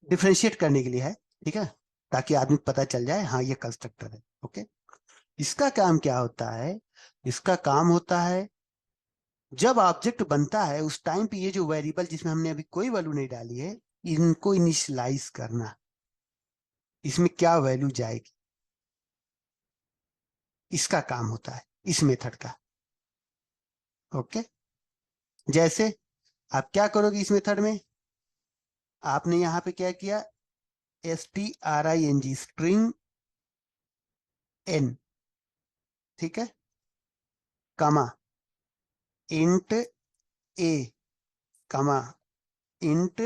डिफ्रेंशिएट करने के लिए है, ठीक है, ताकि आदमी को पता चल जाए हाँ ये कंस्ट्रक्टर है। ओके, इसका काम क्या होता है? इसका काम होता है जब ऑब्जेक्ट बनता है उस टाइम पे ये जो वेरिएबल जिसमें हमने अभी कोई वैल्यू नहीं डाली है, इनको इनिशियलाइज करना, इसमें क्या वैल्यू जाएगी, इसका काम होता है इस मेथड का। ओके, जैसे आप क्या करोगे इस मेथड में, आपने यहां पे क्या किया, string स्ट्रिंग n, ठीक है, कमा इंट a, कमा इंट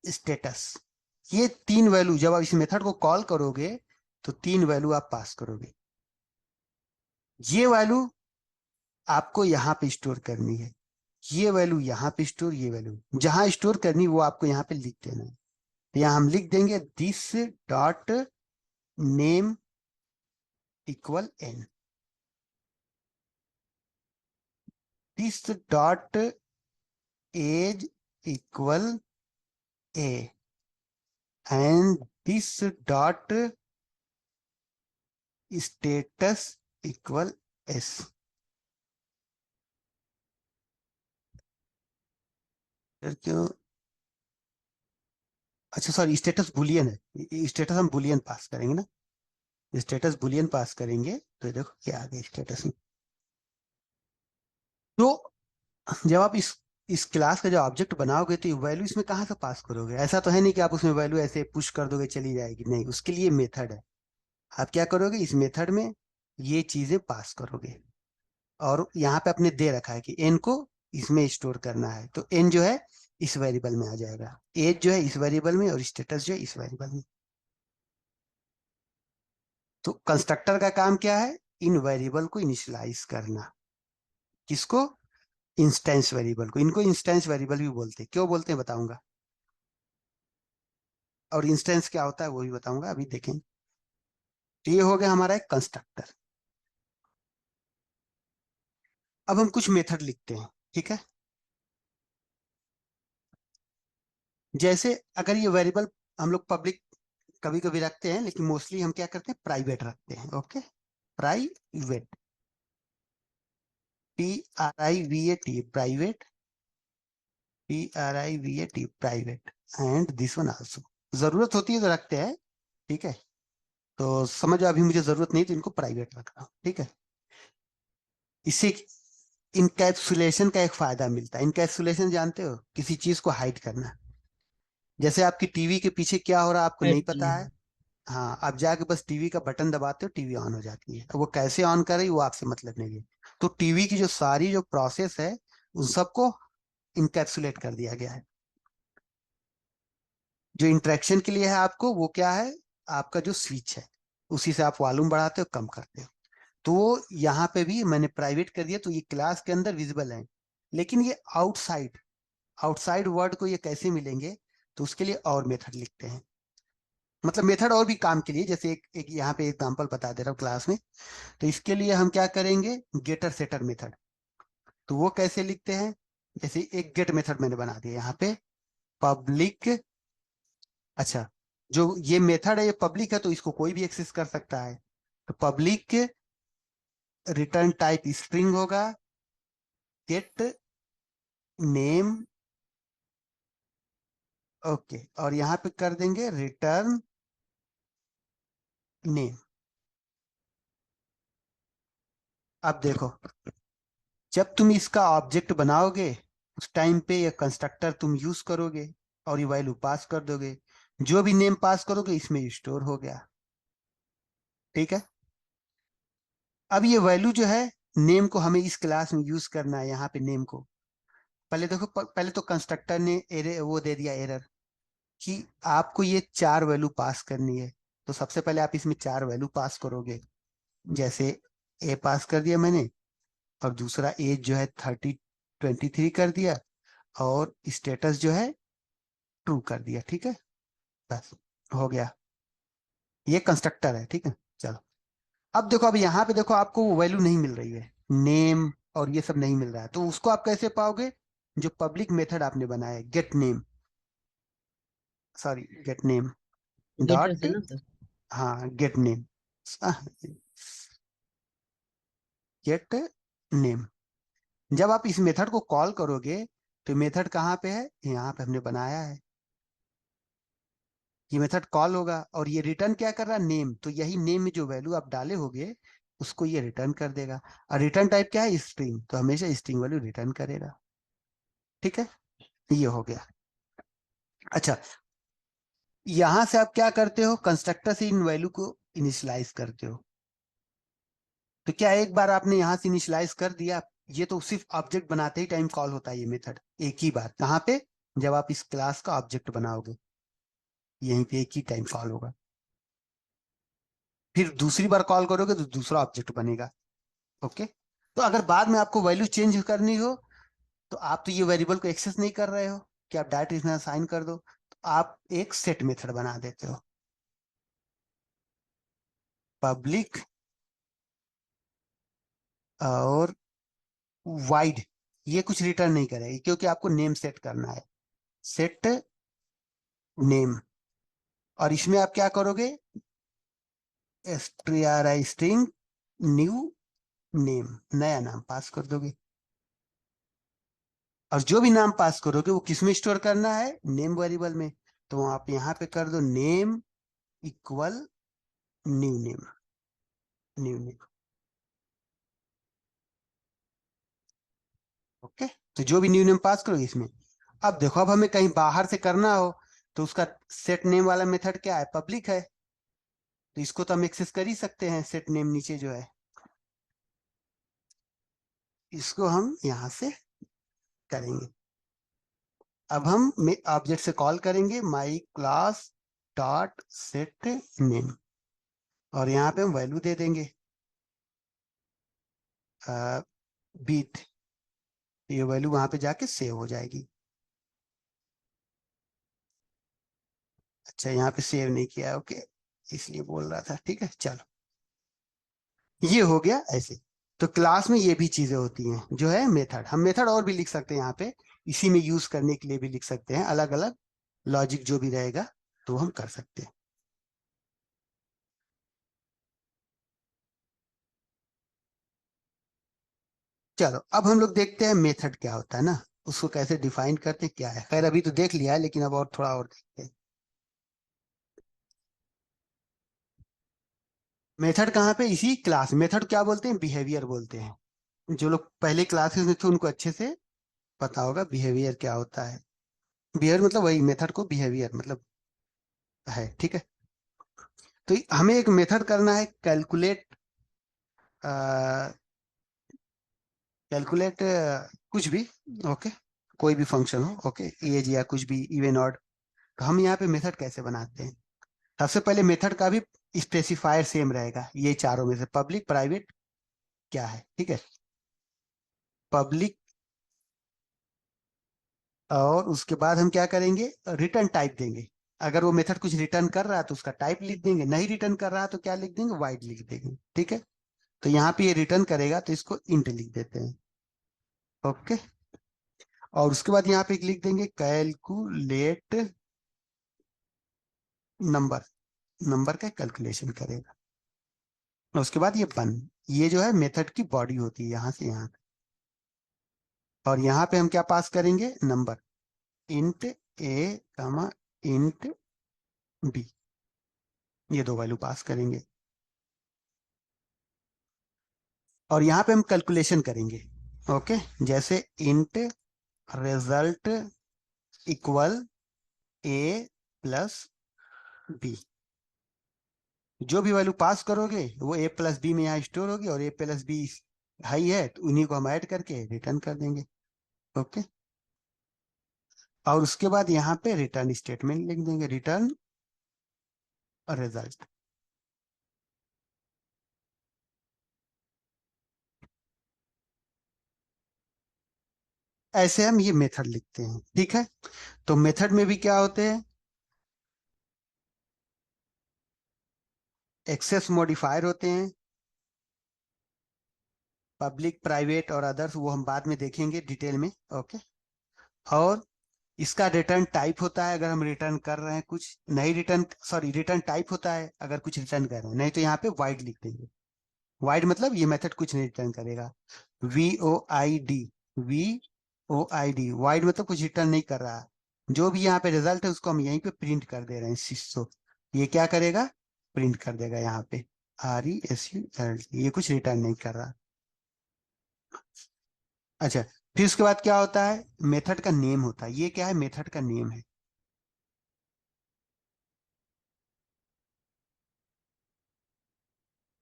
स्टेटस। ये तीन वैल्यू जब आप इस मेथड को कॉल करोगे तो तीन वैल्यू आप पास करोगे। ये वैल्यू आपको यहाँ पे स्टोर करनी है, ये वैल्यू यहाँ पे स्टोर, ये वैल्यू जहां स्टोर करनी वो आपको यहाँ पे लिख देना है। तो यहाँ हम लिख देंगे this dot name equal n, this dot age equal a, and this dot status equal s। क्यों, अच्छा सॉरी, स्टेटस बुलियन है, स्टेटस हम बुलियन पास करेंगे ना, स्टेटस बुलियन पास करेंगे। तो देखो क्या आ गया स्टेटस में। तो जब आप इस क्लास का जो ऑब्जेक्ट बनाओगे तो वैल्यू इसमें कहाँ से पास करोगे? ऐसा तो है नहीं कि आप उसमें वैल्यू ऐसे पुश कर दोगे चली जाएगी, नहीं, उसके लिए मेथड है। आप क्या करोगे, इस मेथड में ये चीजें पास करोगे, और यहाँ पे आपने दे रखा है कि एन को इसमें स्टोर करना है, तो एन जो है इस वेरिएबल में आ जाएगा, एज जो है इस वेरिएबल में, और स्टेटस जो है इस वेरिएबल में। तो कंस्ट्रक्टर का काम क्या है, इन वेरिएबल को इनिशियलाइज करना। किसको? इंस्टेंस वेरिएबल को। इनको इंस्टेंस वेरिएबल भी बोलते हैं, क्यों बोलते हैं बताऊंगा, और इंस्टेंस क्या होता है वो भी बताऊंगा, अभी देखें। तो ये हो गया हमारा एक कंस्ट्रक्टर। अब हम कुछ मेथड लिखते हैं, ठीक है। जैसे अगर ये वेरिएबल हम लोग पब्लिक कभी कभी रखते हैं, लेकिन मोस्टली हम क्या करते हैं, प्राइवेट रखते हैं। Okay, private, PRIVAT, private, PRIVAT, private, and this one also. जरूरत होती है तो रखते हैं, ठीक है। तो समझो अभी मुझे जरूरत नहीं तो इनको प्राइवेट रख रहा हूं, ठीक है। इससे इनकैप्सुलेशन का एक फायदा मिलता है। इनकैप्सुलेशन जानते हो, किसी चीज को हाइड करना। जैसे आपकी टीवी के पीछे क्या हो रहा है आपको नहीं पता है, हाँ, आप जाके बस टीवी का बटन दबाते हो, टीवी ऑन हो जाती है। अब वो कैसे ऑन कर रही वो आपसे मतलब नहीं है। तो टीवी की जो सारी जो प्रोसेस है उन सबको इनकैप्सुलेट कर दिया गया है। जो इंटरेक्शन के लिए है आपको वो क्या है, आपका जो स्विच है, उसी से आप वॉल्यूम बढ़ाते हो कम करते हो। तो वो यहाँ पे भी मैंने प्राइवेट कर दिया, तो ये क्लास के अंदर विजिबल है, लेकिन ये आउटसाइड, आउटसाइड वर्ड को ये कैसे मिलेंगे, तो उसके लिए और मेथड लिखते हैं। मतलब मेथड और भी काम के लिए, जैसे एक यहाँ पे एग्जांपल बता दे रहा हूँ क्लास में। तो इसके लिए हम क्या करेंगे, गेटर सेटर मेथड। तो वो कैसे लिखते हैं, जैसे एक गेट मेथड मैंने बना दिया यहाँ पे, पब्लिक। अच्छा, जो ये मेथड है ये पब्लिक है तो इसको कोई भी एक्सेस कर सकता है। तो पब्लिक रिटर्न टाइप स्ट्रिंग होगा, गेट नेम, ओके, और यहाँ पे कर देंगे रिटर्न नेम। अब देखो, जब तुम इसका ऑब्जेक्ट बनाओगे उस टाइम पे ये कंस्ट्रक्टर तुम यूज करोगे और ये वैल्यू पास कर दोगे, जो भी नेम पास करोगे इसमें स्टोर हो गया, ठीक है। अब ये वैल्यू जो है, नेम को हमें इस क्लास में यूज करना है। यहाँ पे नेम को पहले देखो, पहले तो कंस्ट्रक्टर ने वो दे दिया एरर कि आपको ये चार वैल्यू पास करनी है। तो सबसे पहले आप इसमें चार वैल्यू पास करोगे, जैसे ए पास कर दिया मैंने, और दूसरा एज जो है 23 कर दिया, और स्टेटस जो है ट्रू कर दिया, ठीक है। बस हो गया, ये कंस्ट्रक्टर है, ठीक है। चलो, अब देखो, अब यहाँ पे देखो आपको वो वैल्यू नहीं मिल रही है, नेम और ये सब नहीं मिल रहा है, तो उसको आप कैसे पाओगे, जो पब्लिक मेथड आपने बनाया get name, sorry get name getter dot, से ना सर? हाँ गेट नेम, गेट नेम। जब आप इस मेथड को कॉल करोगे तो मेथड कहाँ पे है, यहाँ पे हमने बनाया है। ये मेथड कॉल होगा और ये रिटर्न क्या कर रहा है, नेम। तो यही नेम में जो वैल्यू आप डाले होगे उसको ये रिटर्न कर देगा। और रिटर्न टाइप क्या है, स्ट्रिंग, तो हमेशा स्ट्रिंग वैल्यू रिटर्न करेगा। ठीक है, ये हो गया। अच्छा, यहां से आप क्या करते हो, कंस्ट्रक्टर से इन वैल्यू को इनिशियलाइज करते हो। तो क्या एक बार आपने यहां से इनिशियलाइज कर दिया, ये तो सिर्फ ऑब्जेक्ट बनाते ही टाइम कॉल होता है ये मेथड, एक ही बार। कहाँ पे, जब आप इस क्लास का ऑब्जेक्ट बनाओगे, यहीं पे एक ही टाइम कॉल होगा। फिर दूसरी बार कॉल करोगे तो दूसरा ऑब्जेक्ट बनेगा। ओके। तो अगर बाद में आपको वैल्यू चेंज करनी हो, तो आप तो ये वेरिएबल को एक्सेस नहीं कर रहे हो कि आप डायरेक्ट इसमें असाइन कर दो, तो आप एक सेट मेथड बना देते हो, पब्लिक और वाइड। ये कुछ रिटर्न नहीं करेगी क्योंकि आपको नेम सेट करना है, सेट नेम। और इसमें आप क्या करोगे, स्ट्रिंग न्यू नेम, नया नाम पास कर दोगे। और जो भी नाम पास करोगे वो किस में स्टोर करना है, नेम वेरिएबल में। तो आप यहाँ पे कर दो name equal new name, new name. Okay. तो जो भी न्यू नेम पास करोगे इसमें। अब देखो, अब हमें कहीं बाहर से करना हो तो उसका सेट नेम वाला मेथड क्या है, पब्लिक है। तो इसको तो हम एक्सेस कर ही सकते हैं, सेट नेम नीचे जो है, इसको हम यहाँ से करेंगे। अब हम ऑब्जेक्ट से कॉल करेंगे my class dot set name, और यहाँ पे हम वैल्यू दे देंगे बीट। ये वैल्यू वहां पे जाके सेव हो जाएगी। अच्छा, यहाँ पे सेव नहीं किया, ओके, इसलिए बोल रहा था। ठीक है, चलो, ये हो गया ऐसे। तो क्लास में ये भी चीजें होती हैं जो है मेथड। हम मेथड और भी लिख सकते हैं यहाँ पे, इसी में यूज करने के लिए भी लिख सकते हैं, अलग अलग लॉजिक जो भी रहेगा तो हम कर सकते हैं। चलो, अब हम लोग देखते हैं मेथड क्या होता है ना, उसको कैसे डिफाइन करते हैं, क्या है। खैर अभी तो देख लिया है, लेकिन अब और थोड़ा और देखते हैं। मेथड कहाँ पे, इसी क्लास। मेथड क्या बोलते हैं, बिहेवियर बोलते हैं। जो लोग पहले क्लासेस में थे उनको अच्छे से पता होगा बिहेवियर क्या होता है। बिहेवियर मतलब वही, मेथड को बिहेवियर मतलब है। ठीक है। तो हमें एक मेथड करना है, कैलकुलेट, कैलकुलेट कुछ भी, ओके, कोई भी फंक्शन हो, ओके, एज या कुछ भी, इवन ऑड। तो हम यहाँ पे मेथड कैसे बनाते हैं, सबसे पहले मेथड का भी स्पेसिफायर सेम रहेगा, ये चारों में से पब्लिक प्राइवेट क्या है। ठीक है, पब्लिक, और उसके बाद हम क्या करेंगे, रिटर्न टाइप देंगे। अगर वो मेथड कुछ रिटर्न कर रहा है तो उसका टाइप लिख देंगे, नहीं रिटर्न कर रहा है तो क्या लिख देंगे, वाइड लिख देंगे। ठीक है। तो यहाँ पे ये रिटर्न करेगा तो इसको इंट लिख देते हैं। ओके। और उसके बाद यहाँ पे लिख देंगे कैलकुलेट नंबर, नंबर का कैलकुलेशन करेगा। और उसके बाद ये बन, ये जो है मेथड की बॉडी होती है यहाँ से यहाँ तक। और यहाँ पे हम क्या पास करेंगे, नंबर, इंट ए कमा इंट बी, ये दो वैल्यू पास करेंगे। और यहाँ पे हम कैलकुलेशन करेंगे। ओके, जैसे इंट रिजल्ट इक्वल ए प्लस बी, जो भी वैल्यू पास करोगे वो ए प्लस बी में यहाँ स्टोर होगी, और ए प्लस बी हाई है तो उन्हीं को हम ऐड करके रिटर्न कर देंगे। ओके। और उसके बाद यहाँ पे रिटर्न स्टेटमेंट लिख देंगे, रिटर्न रिजल्ट। ऐसे हम ये मेथड लिखते हैं। ठीक है। तो मेथड में भी क्या होते हैं, एक्सेस मॉडिफायर होते हैं, पब्लिक प्राइवेट और अदर्स, वो हम बाद में देखेंगे डिटेल में। ओके। और इसका रिटर्न टाइप होता है अगर हम रिटर्न कर रहे हैं कुछ, नहीं रिटर्न, सॉरी रिटर्न टाइप होता है अगर कुछ रिटर्न कर रहे हैं, नहीं तो यहाँ पे वाइड लिख देंगे। वाइड मतलब ये मेथड कुछ नहीं रिटर्न करेगा। VOID, VOID वाइड मतलब कुछ रिटर्न नहीं कर रहा। जो भी यहाँ पे रिजल्ट है उसको हम यहीं पे प्रिंट कर दे रहे हैं शिष्य। ये क्या करेगा, प्रिंट कर देगा यहाँ पे। RESULT, ये कुछ रिटर्न नहीं कर रहा। अच्छा, फिर उसके बाद क्या होता है, मेथड का नेम होता है। ये क्या है, मेथड का नेम है।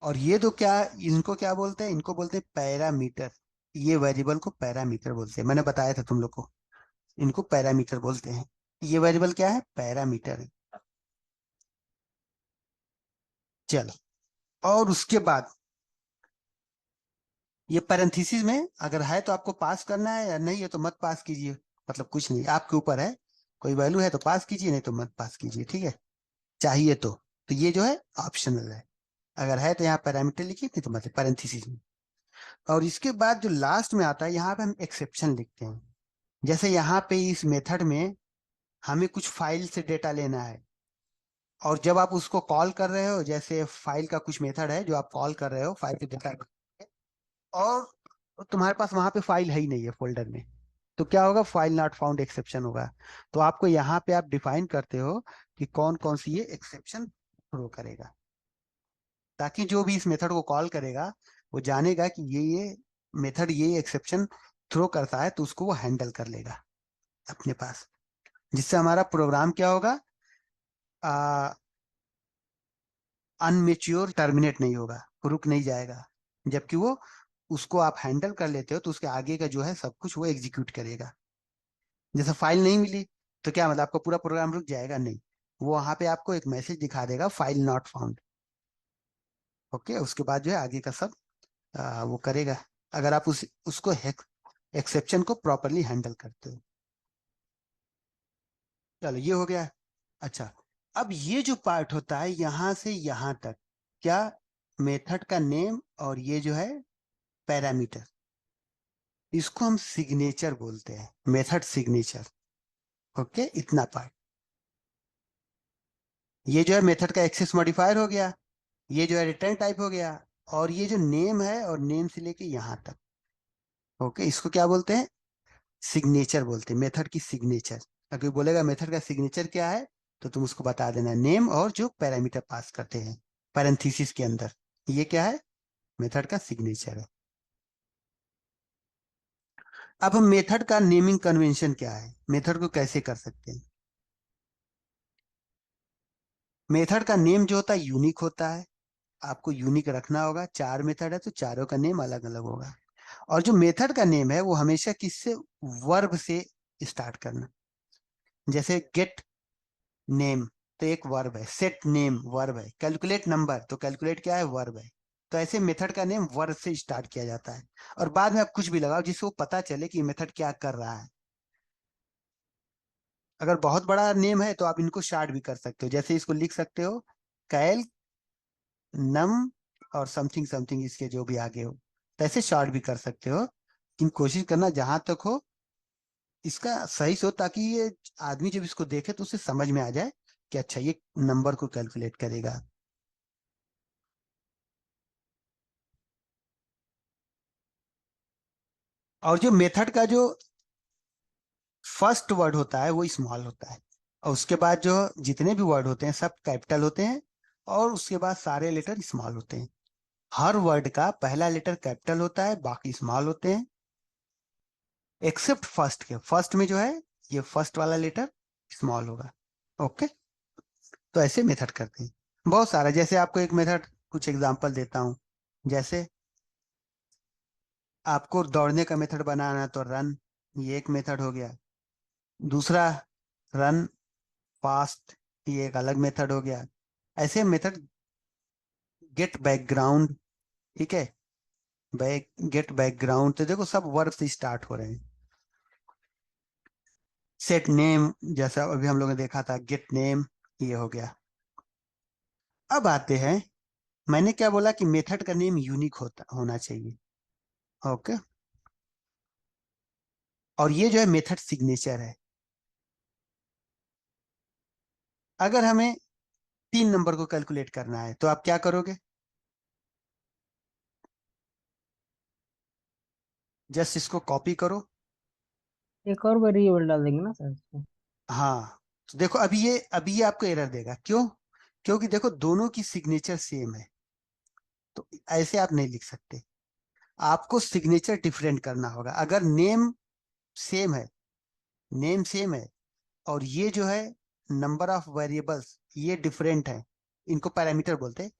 और ये तो क्या, इनको क्या बोलते हैं, इनको बोलते हैं पैरामीटर। ये वेरिएबल को पैरामीटर बोलते हैं, मैंने बताया था तुम लोग को, इनको पैरामीटर बोलते हैं। ये वेरिएबल क्या है, पैरामीटर है। चलो, और उसके बाद ये पैरेंथेसिस में अगर है तो आपको पास करना है, या नहीं है तो मत पास कीजिए। मतलब कुछ नहीं, आपके ऊपर है। कोई वैल्यू है तो पास कीजिए, नहीं तो मत पास कीजिए, ठीक है। चाहिए तो ये जो है ऑप्शनल है। अगर है तो यहाँ पैरामीटर लिखिए, नहीं तो मतलब पैरेंथेसिस में। और इसके बाद जो लास्ट में आता है, यहाँ पे हम एक्सेप्शन लिखते हैं। जैसे यहाँ पे इस मेथड में हमें कुछ फाइल से डेटा लेना है, और जब आप उसको कॉल कर रहे हो, जैसे फाइल का कुछ मेथड है जो आप कॉल कर रहे हो फाइल से डेटा, और तुम्हारे पास वहां पे फाइल है ही नहीं है फोल्डर में, तो क्या होगा, फाइल नॉट फाउंड एक्सेप्शन होगा। तो आपको यहाँ पे आप डिफाइन करते हो कि कौन कौन सी ये एक्सेप्शन थ्रो करेगा, ताकि जो भी इस मेथड को कॉल करेगा वो जानेगा कि ये मेथड ये एक्सेप्शन थ्रो करता है, तो उसको वो हैंडल कर लेगा अपने पास। जिससे हमारा प्रोग्राम क्या होगा, अनमेच्योर टर्मिनेट नहीं होगा, रुक नहीं जाएगा। जबकि वो, उसको आप हैंडल कर लेते हो तो उसके आगे का जो है सब कुछ वो एग्जीक्यूट करेगा। जैसे फाइल नहीं मिली तो क्या मतलब आपका पूरा प्रोग्राम रुक जाएगा, नहीं। वो वहां पे आपको एक मैसेज दिखा देगा, फाइल नॉट फाउंड। ओके, उसके बाद जो है आगे का सब वो करेगा, अगर आप उसको एक्सेप्शन को प्रॉपरली हैंडल करते हो। चलो ये हो गया। अच्छा, अब ये जो पार्ट होता है यहां से यहां तक, क्या, मेथड का नेम और ये जो है पैरामीटर, इसको हम सिग्नेचर बोलते हैं, मेथड सिग्नेचर। ओके, इतना पार्ट, ये जो है मेथड का एक्सेस मॉडिफायर हो गया, ये जो है रिटर्न टाइप हो गया, और ये जो नेम है और नेम से लेके यहां तक। ओके, इसको क्या बोलते हैं, सिग्नेचर बोलते हैं, मेथड की सिग्नेचर। अगर कोई बोलेगा मेथड का सिग्नेचर क्या है, तो तुम उसको बता देना, नेम और जो पैरामीटर पास करते हैं पैरेंथेसिस के अंदर, ये क्या है, मेथड का सिग्नेचर है। अब हम मेथड का नेमिंग कन्वेंशन क्या है, मेथड को कैसे कर सकते हैं। मेथड का नेम जो होता है यूनिक होता है, आपको यूनिक रखना होगा। चार मेथड है तो चारों का नेम अलग अलग होगा। और जो मेथड का नेम है वो हमेशा किससे, वर्ब से स्टार्ट करना। जैसे गेट नेम तो एक वर्ब है, सेट नेम वर्ब है, कैलकुलेट नंबर तो कैलकुलेट क्या है, वर्ब है। तो ऐसे मेथड का नेम वर्ब से स्टार्ट किया जाता है, और बाद में आप कुछ भी लगाओ जिससे वो पता चले कि मेथड क्या कर रहा है। अगर बहुत बड़ा नेम है तो आप इनको शार्ट भी कर सकते हो, जैसे इसको लिख सकते हो, कैल नम और समथिंग समथिंग, इसके जो भी आगे हो, तो ऐसे शॉर्ट भी कर सकते हो। लेकिन कोशिश करना जहां तक हो इसका सही से हो, ताकि ये आदमी जब इसको देखे तो उसे समझ में आ जाए कि अच्छा ये नंबर को कैलकुलेट करेगा। और जो मेथड का जो फर्स्ट वर्ड होता है वो स्मॉल होता है, और उसके बाद जो जितने भी वर्ड होते हैं सब कैपिटल होते हैं, और उसके बाद सारे लेटर स्मॉल होते हैं। हर वर्ड का पहला लेटर कैपिटल होता है, बाकी स्मॉल होते हैं, एक्सेप्ट फर्स्ट के, फर्स्ट में जो है ये फर्स्ट वाला लेटर स्मॉल होगा। ओके, तो ऐसे मेथड करते हैं बहुत सारा। जैसे आपको एक मेथड, कुछ एग्जांपल देता हूँ। जैसे आपको दौड़ने का मेथड बनाना है तो रन, ये एक मेथड हो गया। दूसरा, रन फास्ट, ये एक अलग मेथड हो गया। ऐसे मेथड, गेट बैकग्राउंड, ठीक है, गेट बैकग्राउंड, तो देखो सब वर्ब से स्टार्ट हो रहे हैं। सेट नेम, जैसा अभी हम लोगों ने देखा था, गेट नेम, ये हो गया। अब आते हैं, मैंने क्या बोला कि मेथड का नेम यूनिक होना चाहिए। ओके, और ये जो है मेथड सिग्नेचर है। अगर हमें 3 नंबर को कैलकुलेट करना है तो आप क्या करोगे? जस्ट इसको कॉपी करो। एक और वेरिएबल डाल देंगे ना सर इसमें। हाँ, तो देखो अभी ये आपको एरर देगा, क्यों? क्योंकि देखो दोनों की सिग्नेचर सेम है, तो ऐसे आप नहीं लिख सकते। आपको सिग्नेचर डिफरेंट करना होगा। अगर सेम है नेम सेम है और ये जो है नंबर ऑफ वेरिएबल्स ये डिफरेंट है, इनको पैरामीटर बोलते हैं,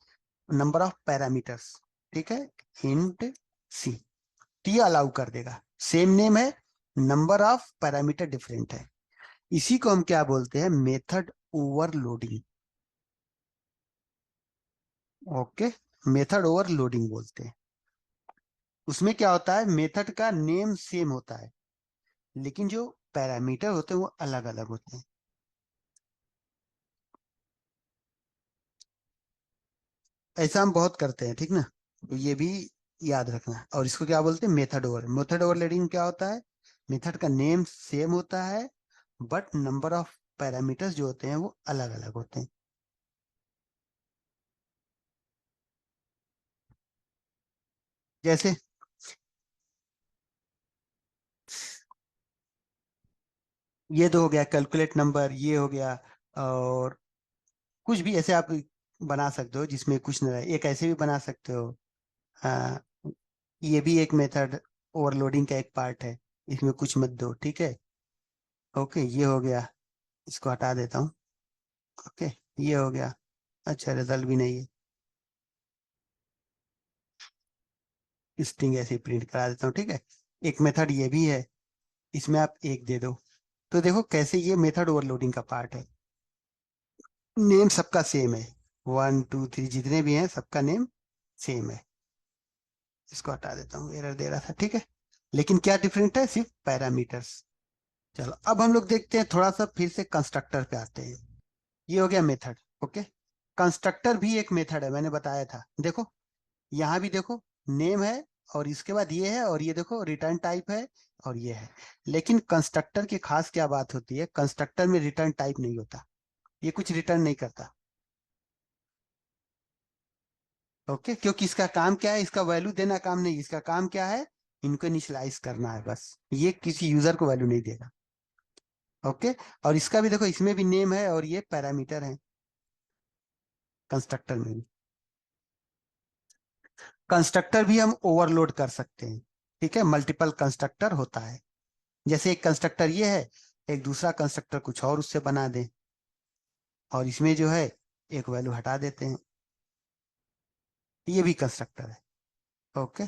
नंबर ऑफ पैरामीटर्स, ठीक है, इंट सी, तो ये अलाउ कर देगा। सेम नेम है, नंबर ऑफ पैरामीटर डिफरेंट है। इसी को हम क्या बोलते हैं? Method overloading. Okay, method overloading बोलते हैं। उसमें क्या होता है, मेथड का नेम सेम होता है लेकिन जो पैरामीटर होते हैं वो अलग अलग होते हैं। ऐसा हम बहुत करते हैं, ठीक ना? तो ये भी याद रखना। और इसको क्या बोलते हैं? मेथड ओवरलोडिंग क्या होता है? मेथड का नेम सेम होता है बट नंबर ऑफ पैरामीटर्स जो होते हैं वो अलग अलग होते हैं। जैसे ये तो हो गया कैलकुलेट नंबर, ये हो गया। और कुछ भी ऐसे आप बना सकते हो जिसमें कुछ ना रहे। एक ऐसे भी बना सकते हो। आ, ये भी एक मेथड ओवरलोडिंग का एक पार्ट है, इसमें कुछ मत दो, ठीक है। ओके, ये हो गया, इसको हटा देता हूँ। ओके, ये हो गया। अच्छा, रिजल्ट भी नहीं है, स्ट्रिंग ऐसे प्रिंट करा देता हूँ, ठीक है। एक मेथड ये भी है, इसमें आप एक दे दो। तो देखो कैसे ये मेथड ओवरलोडिंग का पार्ट है। नेम सबका सेम है, 1 2 3 जितने भी हैं सबका नेम सेम है। इसको हटा देता हूँ, एरर दे रहा था, ठीक है। लेकिन क्या डिफरेंट है? सिर्फ पैरामीटर्स। चलो अब हम लोग देखते हैं, थोड़ा सा फिर से कंस्ट्रक्टर पे आते हैं। ये हो गया मेथड। ओके, कंस्ट्रक्टर भी एक मेथड है, मैंने बताया था। देखो यहाँ भी देखो, नेम है और इसके बाद ये है, और ये देखो रिटर्न टाइप है और ये है। लेकिन कंस्ट्रक्टर की खास क्या बात होती है, कंस्ट्रक्टर में रिटर्न टाइप नहीं होता, ये कुछ रिटर्न नहीं करता। ओके, क्योंकि इसका काम क्या है? इसका वैल्यू देना काम नहीं, इसका काम क्या है? इनको इनिशियलाइज करना है बस। ये किसी यूजर को वैल्यू नहीं देगा। ओके, और इसका भी देखो, इसमें भी नेम है और ये पैरामीटर है कंस्ट्रक्टर में भी। कंस्ट्रक्टर भी हम ओवरलोड कर सकते हैं, ठीक है। मल्टीपल कंस्ट्रक्टर होता है। जैसे एक कंस्ट्रक्टर ये है, एक दूसरा कंस्ट्रक्टर कुछ और उससे बना दें, और इसमें जो है एक वैल्यू हटा देते हैं, ये भी कंस्ट्रक्टर है। ओके,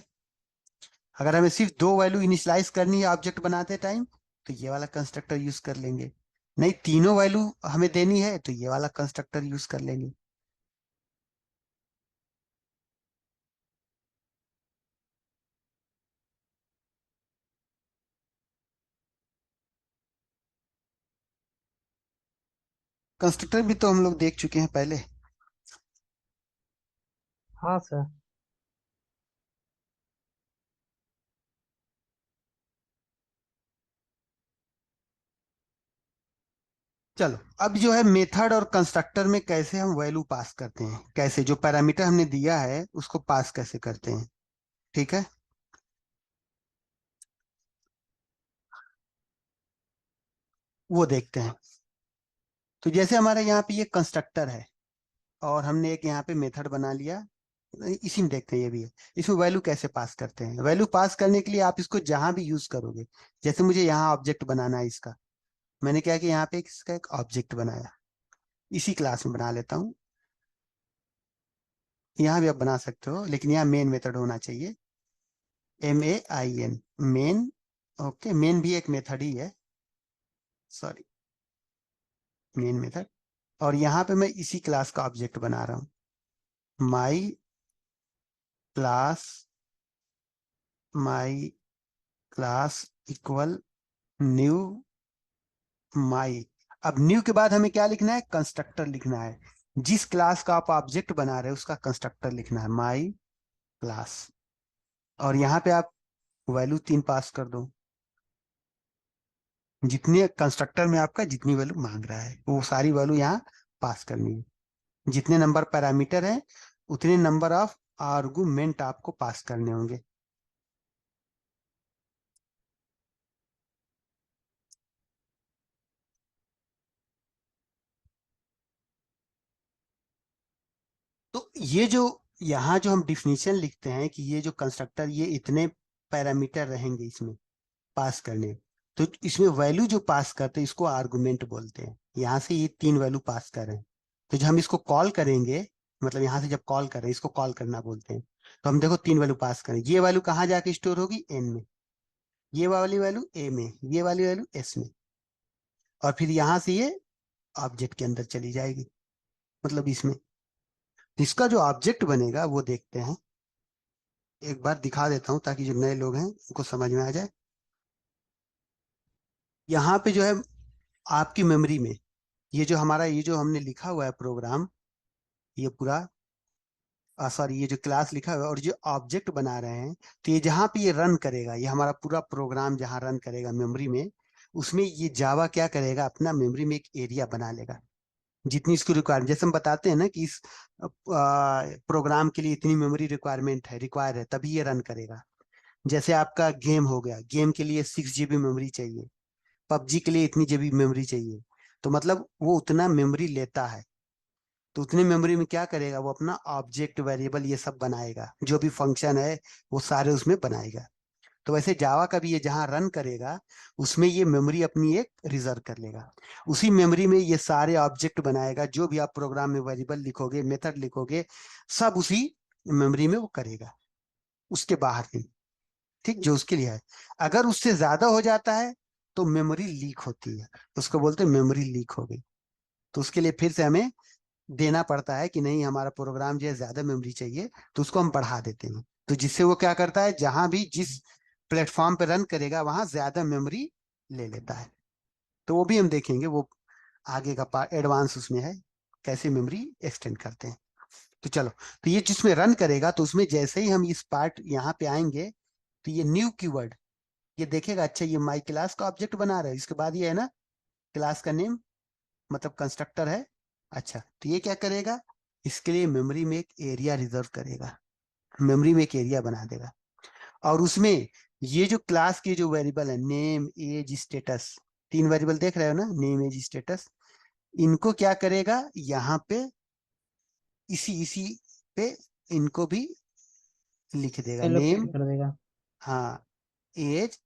अगर हमें सिर्फ 2 वैल्यू इनिशियलाइज करनी है ऑब्जेक्ट बनाते टाइम, तो ये वाला कंस्ट्रक्टर यूज कर लेंगे। नहीं, तीनों वैल्यू हमें देनी है तो ये वाला कंस्ट्रक्टर यूज कर लेंगे। कंस्ट्रक्टर भी तो हम लोग देख चुके हैं पहले। हाँ सर। चलो अब जो है मेथड और कंस्ट्रक्टर में कैसे हम वैल्यू पास करते हैं, कैसे जो पैरामीटर हमने दिया है उसको पास कैसे करते हैं, ठीक है, वो देखते हैं। तो जैसे हमारे यहाँ पे ये कंस्ट्रक्टर है और हमने एक यहाँ पे मेथड बना लिया, इसी में देखते हैं ये भी है। इसमें वैल्यू कैसे पास करते हैं? वैल्यू पास करने के लिए आप इसको जहां भी यूज करोगे, जैसे मुझे यहाँ ऑब्जेक्ट बनाना है इसका, मैंने क्या किया, यहाँ पे इसका एक ऑब्जेक्ट बनाया, इसी क्लास में बना लेता हूँ। यहाँ भी आप बना सकते हो लेकिन यहाँ मेन मेथड होना चाहिए, MAIN, मेन। ओके, मेन भी एक मेथड ही है, सॉरी, मेन मेथड। और यहाँ पे मैं इसी क्लास का ऑब्जेक्ट बना रहा हूँ, my class, my class equal new my. अब न्यू के बाद हमें क्या लिखना है? कंस्ट्रक्टर लिखना है। जिस क्लास का आप ऑब्जेक्ट बना रहे हो उसका कंस्ट्रक्टर लिखना है, माई क्लास। और यहाँ पे आप वैल्यू 3 पास कर दो। जितने कंस्ट्रक्टर में आपका जितनी वैल्यू मांग रहा है वो सारी वैल्यू यहाँ पास करनी है। जितने नंबर पैरामीटर है उतने नंबर ऑफ आर्गुमेंट आपको पास करने होंगे। तो ये जो यहाँ जो हम डिफिनीशन लिखते हैं कि ये जो कंस्ट्रक्टर ये इतने पैरामीटर रहेंगे इसमें पास करने, तो इसमें वैल्यू जो पास करते हैं इसको आर्गुमेंट बोलते हैं। यहाँ से ये तीन वैल्यू पास कर रहे हैं, तो जब हम इसको कॉल करेंगे, मतलब यहाँ से जब कॉल कर रहे हैं इसको कॉल करना बोलते हैं। तो हम देखो तीन वैल्यू पास करें, ये वैल्यू कहाँ जाके स्टोर होगी, एन में, ये वाली वैल्यू ए में, ये वाली वैल्यू एस में, और फिर यहाँ से ये ऑब्जेक्ट के अंदर चली जाएगी, मतलब इसमें। तो इसका जो ऑब्जेक्ट बनेगा वो देखते हैं, एक बार दिखा देता हूँ ताकि जो नए लोग हैं उनको समझ में आ जाए। यहाँ पे जो है आपकी मेमोरी में ये जो हमारा ये जो हमने लिखा हुआ है प्रोग्राम, ये पूरा सॉरी ये जो क्लास लिखा हुआ है और जो ऑब्जेक्ट बना रहे हैं, तो ये जहाँ पे ये रन करेगा, ये हमारा पूरा प्रोग्राम जहाँ रन करेगा मेमोरी में, उसमें ये जावा क्या करेगा, अपना मेमोरी में एक एरिया बना लेगा जितनी इसकी रिक्वायरमेंट। जैसे हम बताते हैं ना कि इस प्रोग्राम के लिए इतनी मेमोरी रिक्वायरमेंट है, रिक्वायर है, तभी ये रन करेगा। जैसे आपका गेम हो गया, गेम के लिए 6 GB मेमोरी चाहिए, पबजी के लिए इतनी जीबी मेमोरी चाहिए, तो मतलब वो उतना मेमोरी लेता है। तो उतनी मेमोरी में क्या करेगा, वो अपना ऑब्जेक्ट वेरिएबल ये सब बनाएगा, जो भी फंक्शन है वो सारे उसमें बनाएगा। तो वैसे जावा का भी ये जहां रन करेगा उसमें ये मेमोरी अपनी एक रिजर्व कर लेगा, उसी मेमोरी में ये सारे ऑब्जेक्ट बनाएगा, जो भी आप प्रोग्राम में वेरिएबल लिखोगे, मेथड लिखोगे, सब उसी मेमोरी में वो करेगा, उसके बाहर नहीं। ठीक, जो उसके लिए है। अगर उससे ज्यादा हो जाता है तो मेमोरी लीक होती है, उसको बोलते हैं मेमोरी लीक हो गई। तो उसके लिए फिर से हमें देना पड़ता है कि नहीं हमारा प्रोग्राम जो है ज्यादा मेमोरी चाहिए, तो उसको हम बढ़ा देते हैं। तो जिससे वो क्या करता है, जहां भी जिस प्लेटफॉर्म पे रन करेगा वहां ज्यादा मेमोरी ले लेता है। तो वो भी हम देखेंगे, वो आगे का पार्ट एडवांस उसमें है, कैसे मेमोरी एक्सटेंड करते हैं। तो चलो, तो ये जिसमें रन करेगा तो उसमें जैसे ही हम इस पार्ट यहाँ पे आएंगे, तो ये न्यू कीवर्ड ये देखेगा, अच्छा ये माई क्लास का ऑब्जेक्ट बना रहा है, इसके बाद ये है ना क्लास का नेम, मतलब कंस्ट्रक्टर है। अच्छा, तो ये क्या करेगा, इसके लिए मेमोरी में एक एरिया रिजर्व करेगा, मेमोरी में एक एरिया बना देगा, और उसमें ये जो क्लास के जो वेरिएबल है, नेम एज स्टेटस, तीन वेरिएबल देख रहे हो ना, नेम एज स्टेटस, इनको क्या करेगा यहाँ पे, इसी इसी पे इनको भी लिख देगा, नेम, एलोकेट कर देगा। हाँ, एज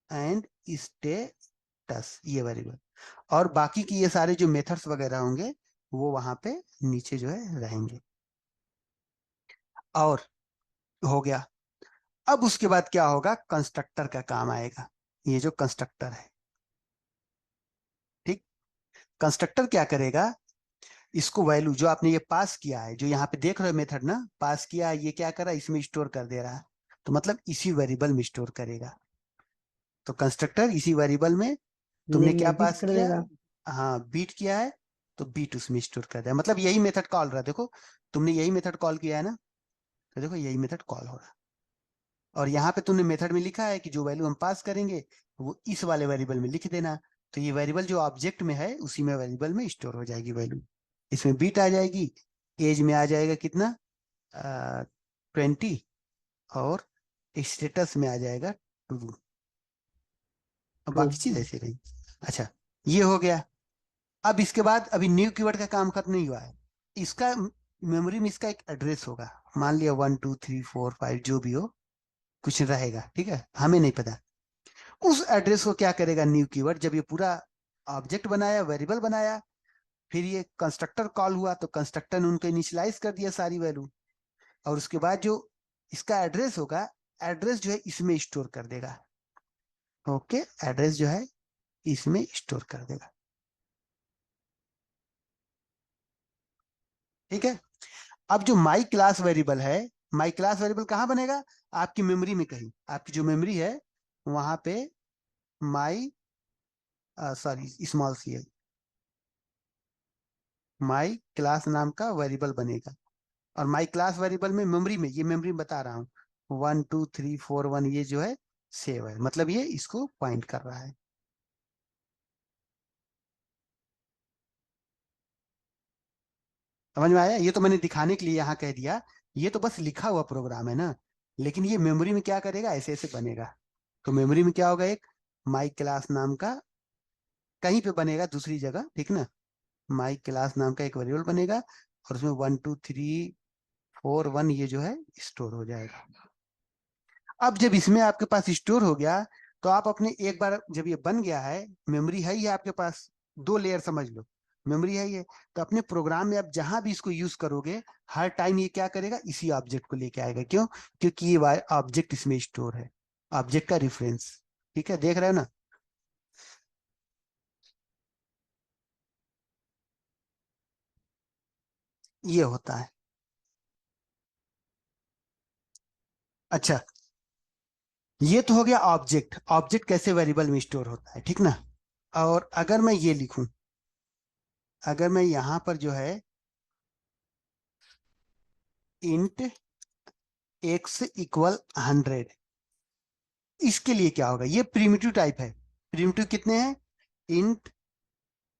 एंड स्टेटस, ये वेरिएबल। और बाकी की ये सारे जो मेथड्स वगैरह होंगे वो वहां पे नीचे जो है रहेंगे। और हो गया। अब उसके बाद क्या होगा, कंस्ट्रक्टर का काम आएगा, ये जो कंस्ट्रक्टर है। ठीक, कंस्ट्रक्टर क्या करेगा, इसको वैल्यू जो आपने ये पास किया है, जो यहाँ पे देख रहे हो मेथड ना पास किया है, ये क्या कर रहा है, इसमें स्टोर कर दे रहा है, तो मतलब इसी वेरिएबल में स्टोर करेगा। तो कंस्ट्रक्टर इसी वेरिएबल में तुमने नेम क्या में बीट पास कर किया, देगा। हाँ बीट किया है, तो बीट उसमें स्टोर कर दिया, मतलब यही मेथड कॉल रहा है। देखो तुमने यही मेथड कॉल किया है ना, तो देखो यही मेथड कॉल हो रहा है। और यहाँ पे तुमने मेथड में लिखा है कि जो वैल्यू हम पास करेंगे वो इस वाले वेरिएबल में लिख देना। तो ये वेरिएबल जो ऑब्जेक्ट में है उसी में वेरिएबल में स्टोर हो जाएगी वैल्यू, इसमें बीट आ जाएगी, एज में आ जाएगा कितना, 20, और स्टेटस में आ जाएगा 2, और ट्रू। बाकी चीज ऐसी रही। अच्छा, ये हो गया। अब इसके बाद अभी न्यू कीवर्ड का काम खत्म नहीं हुआ है, इसका मेमोरी में इसका एक एड्रेस होगा, मान लिया 1 2 3 4 5 जो भी हो, कुछ रहेगा, ठीक है, हमें नहीं पता। उस एड्रेस को क्या करेगा न्यू कीवर्ड, जब ये पूरा ऑब्जेक्ट बनाया, वेरिएबल बनाया, फिर ये कंस्ट्रक्टर कॉल हुआ, तो कंस्ट्रक्टर ने उनको इनिशियलाइज कर दिया सारी वैल्यू, और उसके बाद जो इसका एड्रेस होगा, एड्रेस जो है इसमें स्टोर कर देगा। ओके, एड्रेस जो है इसमें स्टोर कर देगा। ठीक है। अब जो माई क्लास वेरिएबल है, माई क्लास वेरिएबल कहाँ बनेगा, आपकी मेमोरी में कहीं, आपकी जो मेमोरी है वहां पे माई, सॉरी स्मॉल सी है, माई क्लास नाम का वेरिएबल बनेगा। और माई क्लास वेरिएबल में मेमोरी में, ये मेमोरी बता रहा हूँ, 1 2 3 4 1, ये जो है सेव है, मतलब ये इसको पॉइंट कर रहा है। समझ में आया? ये तो मैंने दिखाने के लिए यहाँ कह दिया, ये तो बस लिखा हुआ प्रोग्राम है ना, लेकिन ये मेमोरी में क्या करेगा, ऐसे ऐसे बनेगा। तो मेमोरी में क्या होगा, एक माई क्लास नाम का कहीं पे बनेगा दूसरी जगह, ठीक ना, माई क्लास नाम का एक वेरिएबल बनेगा, और उसमें 1 2 3 4 1 ये जो है स्टोर हो जाएगा। अब जब इसमें आपके पास स्टोर हो गया, तो आप अपने एक बार जब ये बन गया है, मेमोरी है ही है आपके पास, दो लेयर समझ लो, मेमोरी है ही है, तो अपने प्रोग्राम में आप जहां भी इसको यूज करोगे, हर टाइम ये क्या करेगा, इसी ऑब्जेक्ट को लेके आएगा। क्यों? क्योंकि ये ऑब्जेक्ट इसमें स्टोर है, ऑब्जेक्ट का रेफरेंस। ठीक है, देख रहे हो ना? ये होता है। अच्छा, ये तो हो गया ऑब्जेक्ट, ऑब्जेक्ट कैसे वेरिएबल में स्टोर होता है, ठीक ना। और अगर मैं ये लिखूं, अगर मैं यहां पर जो है इंट एक्स इक्वल 100, इसके लिए क्या होगा, ये प्रिमिटिव टाइप है। प्रिमिटिव कितने हैं, int,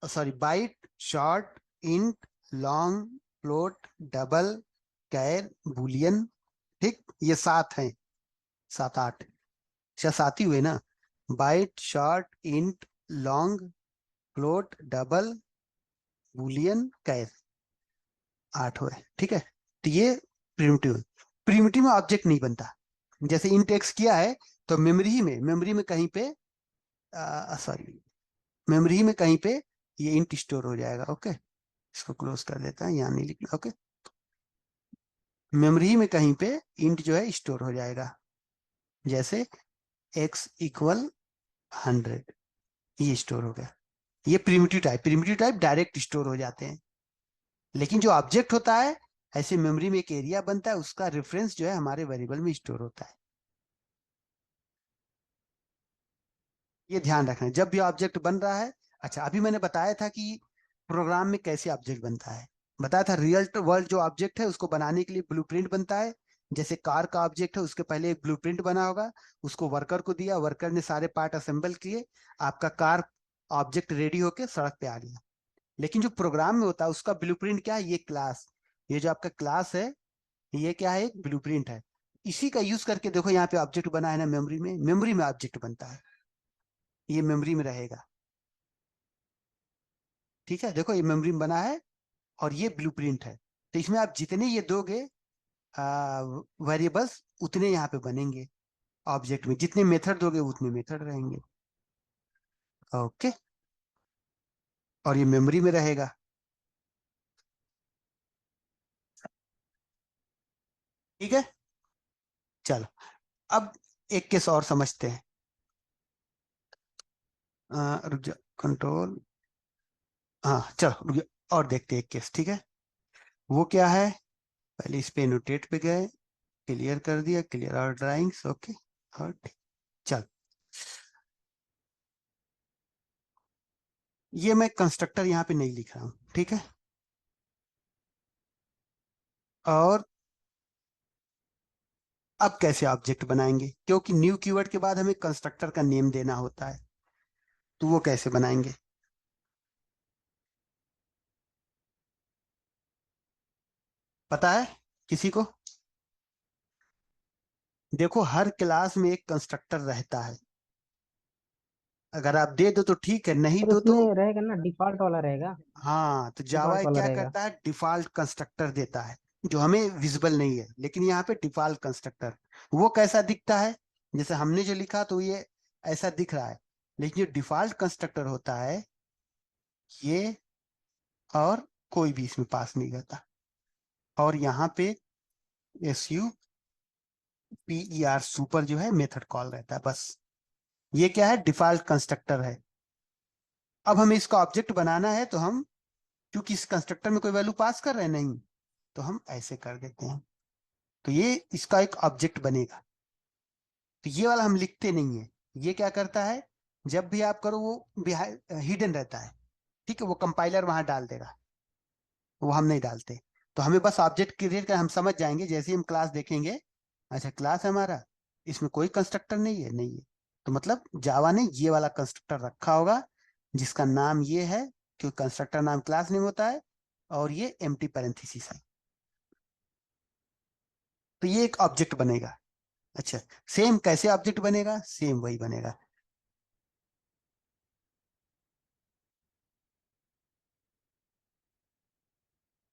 sorry, byte, short, int, long, float, double, char, boolean. ठीक, ये 7 हैं, 7 8, अच्छा 7 ही हुए ना, byte, short, int, long, float, double, boolean, char, 8 हुए, ठीक है। तो ये प्रिमिटिव, प्रिमिटिव में ऑब्जेक्ट नहीं बनता। जैसे इंट एक्स किया है, तो मेमोरी में कहीं पे, सॉरी, मेमोरी में कहीं पे ये इंट स्टोर हो जाएगा। ओके, इसको क्लोज कर देता है, यहाँ नहीं लिखना। ओके, मेमोरी में कहीं पे इंट जो है स्टोर हो जाएगा, जैसे एक्स इक्वल 100, ये स्टोर हो गया। ये प्रिमिटिव टाइप डायरेक्ट स्टोर हो जाते हैं। लेकिन जो ऑब्जेक्ट होता है, ऐसे मेमोरी में एक एरिया बनता है, उसका रेफरेंस जो है हमारे वेरिएबल में स्टोर होता है। ये ध्यान रखना है जब भी ऑब्जेक्ट बन रहा है। अच्छा, अभी मैंने बताया था कि प्रोग्राम में कैसे ऑब्जेक्ट बनता है, बताया था रियल वर्ल्ड जो ऑब्जेक्ट है उसको बनाने के लिए ब्लूप्रिंट बनता है। जैसे कार का ऑब्जेक्ट है, उसके पहले एक ब्लूप्रिंट बना होगा, उसको वर्कर को दिया, वर्कर ने सारे पार्ट असेंबल किए, आपका कार ऑब्जेक्ट रेडी होके सड़क पे आ गया। लेकिन जो प्रोग्राम में होता है उसका ब्लूप्रिंट क्या है, ये क्लास, ये जो आपका क्लास है, ये क्या है, एक ब्लूप्रिंट है। इसी का यूज करके देखो यहाँ पे ऑब्जेक्ट बना है ना, मेमोरी में ऑब्जेक्ट बनता है, ये मेमोरी में रहेगा। ठीक है, देखो ये मेमोरी में बना है, और ये ब्लूप्रिंट है। तो इसमें आप जितने ये दोगे वेरिएबल्स, उतने यहाँ पे बनेंगे। ऑब्जेक्ट में जितने मेथड दोगे उतने मेथड रहेंगे। ओके, और ये मेमोरी में रहेगा। ठीक है, चलो, अब एक केस और समझते हैं। रुक जा, कंट्रोल, हाँ चलो रुक जा, और देखते हैं एक केस, ठीक है। वो क्या है, पहले इस पे एनोटेट पे गए, क्लियर कर दिया, क्लियर आवर ड्राइंग्स, ओके। और चल, ये मैं कंस्ट्रक्टर यहाँ पे नहीं लिख रहा हूँ, ठीक है। और अब कैसे ऑब्जेक्ट बनाएंगे, क्योंकि न्यू कीवर्ड के बाद हमें कंस्ट्रक्टर का नेम देना होता है, तो वो कैसे बनाएंगे, पता है किसी को? देखो, हर क्लास में एक कंस्ट्रक्टर रहता है, अगर आप दे दो तो ठीक है, नहीं और दो तो, उसमें रहेगा ना, डिफॉल्ट वाला रहेगा। हाँ, तो जावा डिफॉल्ट वाला क्या रहेगा। करता है, डिफॉल्ट कंस्ट्रक्टर देता है, जो हमें विजिबल नहीं है, लेकिन यहाँ पे डिफॉल्ट कंस्ट्रक्टर, वो कैसा दिखता है, जैसे हमने जो लिखा तो ये ऐसा दिख रहा है, लेकिन जो डिफॉल्ट कंस्ट्रक्टर होता है, ये, और कोई भी इसमें पास नहीं करता, और यहाँ पे SUPER सुपर जो है मेथड कॉल रहता है, बस। ये क्या है, डिफॉल्ट कंस्ट्रक्टर है। अब हमें इसका ऑब्जेक्ट बनाना है, तो हम, क्योंकि इस कंस्ट्रक्टर में कोई वैल्यू पास कर रहे हैं नहीं, तो हम ऐसे कर देते हैं, तो ये इसका एक ऑब्जेक्ट बनेगा। तो ये वाला हम लिखते नहीं है, ये क्या करता है, जब भी आप करो वो हिडन रहता है, ठीक है, वो कंपाइलर वहां डाल देगा, वो हम नहीं डालते। तो हमें बस ऑब्जेक्ट क्रिएट कर, हम समझ जाएंगे जैसे ही हम क्लास देखेंगे, अच्छा क्लास है हमारा, इसमें कोई कंस्ट्रक्टर नहीं है, नहीं है, तो मतलब जावा ने ये वाला कंस्ट्रक्टर रखा होगा, जिसका नाम ये है, क्योंकि कंस्ट्रक्टर नाम क्लास नेम होता है, और ये एम्प्टी पैरेंथेसिस है। तो ये एक ऑब्जेक्ट बनेगा। अच्छा, सेम कैसे ऑब्जेक्ट बनेगा, सेम वही बनेगा।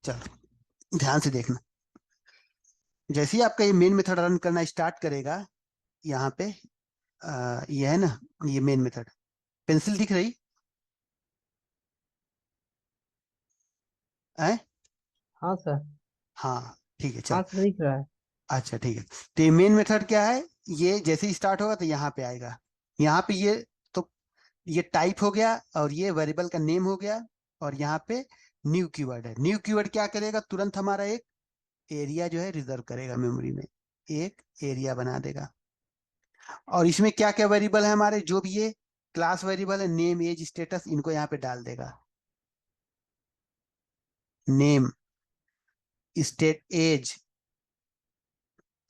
चलो ध्यान से देखना। जैसे ही आपका ये मेन मेथड रन करना स्टार्ट करेगा, यहाँ पे ये है ना, ये मेन मेथड, पेंसिल दिख रही है? हाँ सर। हाँ ठीक है, चल। हाँ सर, दिख रहा है। अच्छा ठीक है। तो ये मेन मेथड क्या है, ये जैसे ही स्टार्ट होगा तो यहाँ पे आएगा, यहाँ पे ये, तो ये टाइप हो गया और ये वेरिएबल का नेम हो गया। और यहाँ पे न्यू कीवर्ड है। न्यू कीवर्ड क्या करेगा, तुरंत हमारा एक एरिया जो है रिजर्व करेगा मेमोरी में, एक एरिया बना देगा। और इसमें क्या क्या वेरिएबल है हमारे, जो भी ये क्लास वेरिएबल है, नेम एज स्टेटस, इनको यहाँ पे डाल देगा। नेम, स्टेट, एज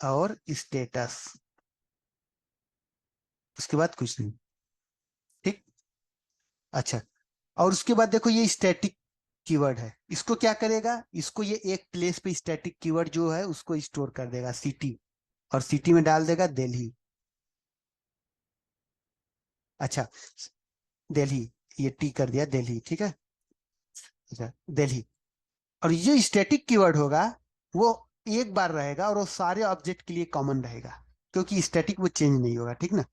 और स्टेटस, उसके बाद कुछ नहीं। ठीक। अच्छा, और उसके बाद देखो ये स्टैटिक कीवर्ड है, इसको क्या करेगा, इसको ये एक प्लेस पे स्टैटिक कीवर्ड जो है उसको स्टोर कर देगा, सिटी, और सिटी में डाल देगा दिल्ली। अच्छा, दिल्ली, ये टी कर दिया दिल्ली, ठीक है। अच्छा, दिल्ली। और ये स्टैटिक कीवर्ड होगा वो एक बार रहेगा और वो सारे ऑब्जेक्ट के लिए कॉमन रहेगा, क्योंकि स्टैटिक वो चेंज नहीं होगा, ठीक ना।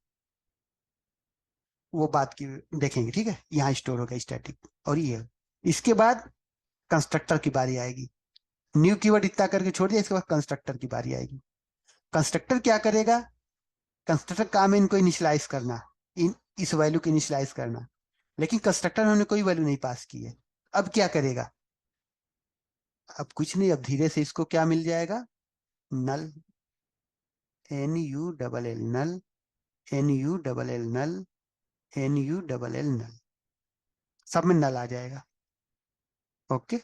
वो बात की देखेंगे, ठीक है। यहाँ स्टोर होगा स्टैटिक, और ये इसके बाद कंस्ट्रक्टर की बारी आएगी। न्यू कीवर्ड इतना करके छोड़ दिया, इसके बाद कंस्ट्रक्टर की बारी आएगी। कंस्ट्रक्टर क्या करेगा, कंस्ट्रक्टर काम है इनको इनिशियलाइज करना, इन इस वैल्यू को इनिशियलाइज करना। लेकिन कंस्ट्रक्टर ने कोई वैल्यू नहीं पास की है। अब क्या करेगा, अब कुछ नहीं, अब धीरे से इसको क्या मिल जाएगा, नल, एन यू डबल एल, नल, एन यू डबल एल, नल, एन यू डबल एल, नल, सब में नल आ जाएगा। ओके।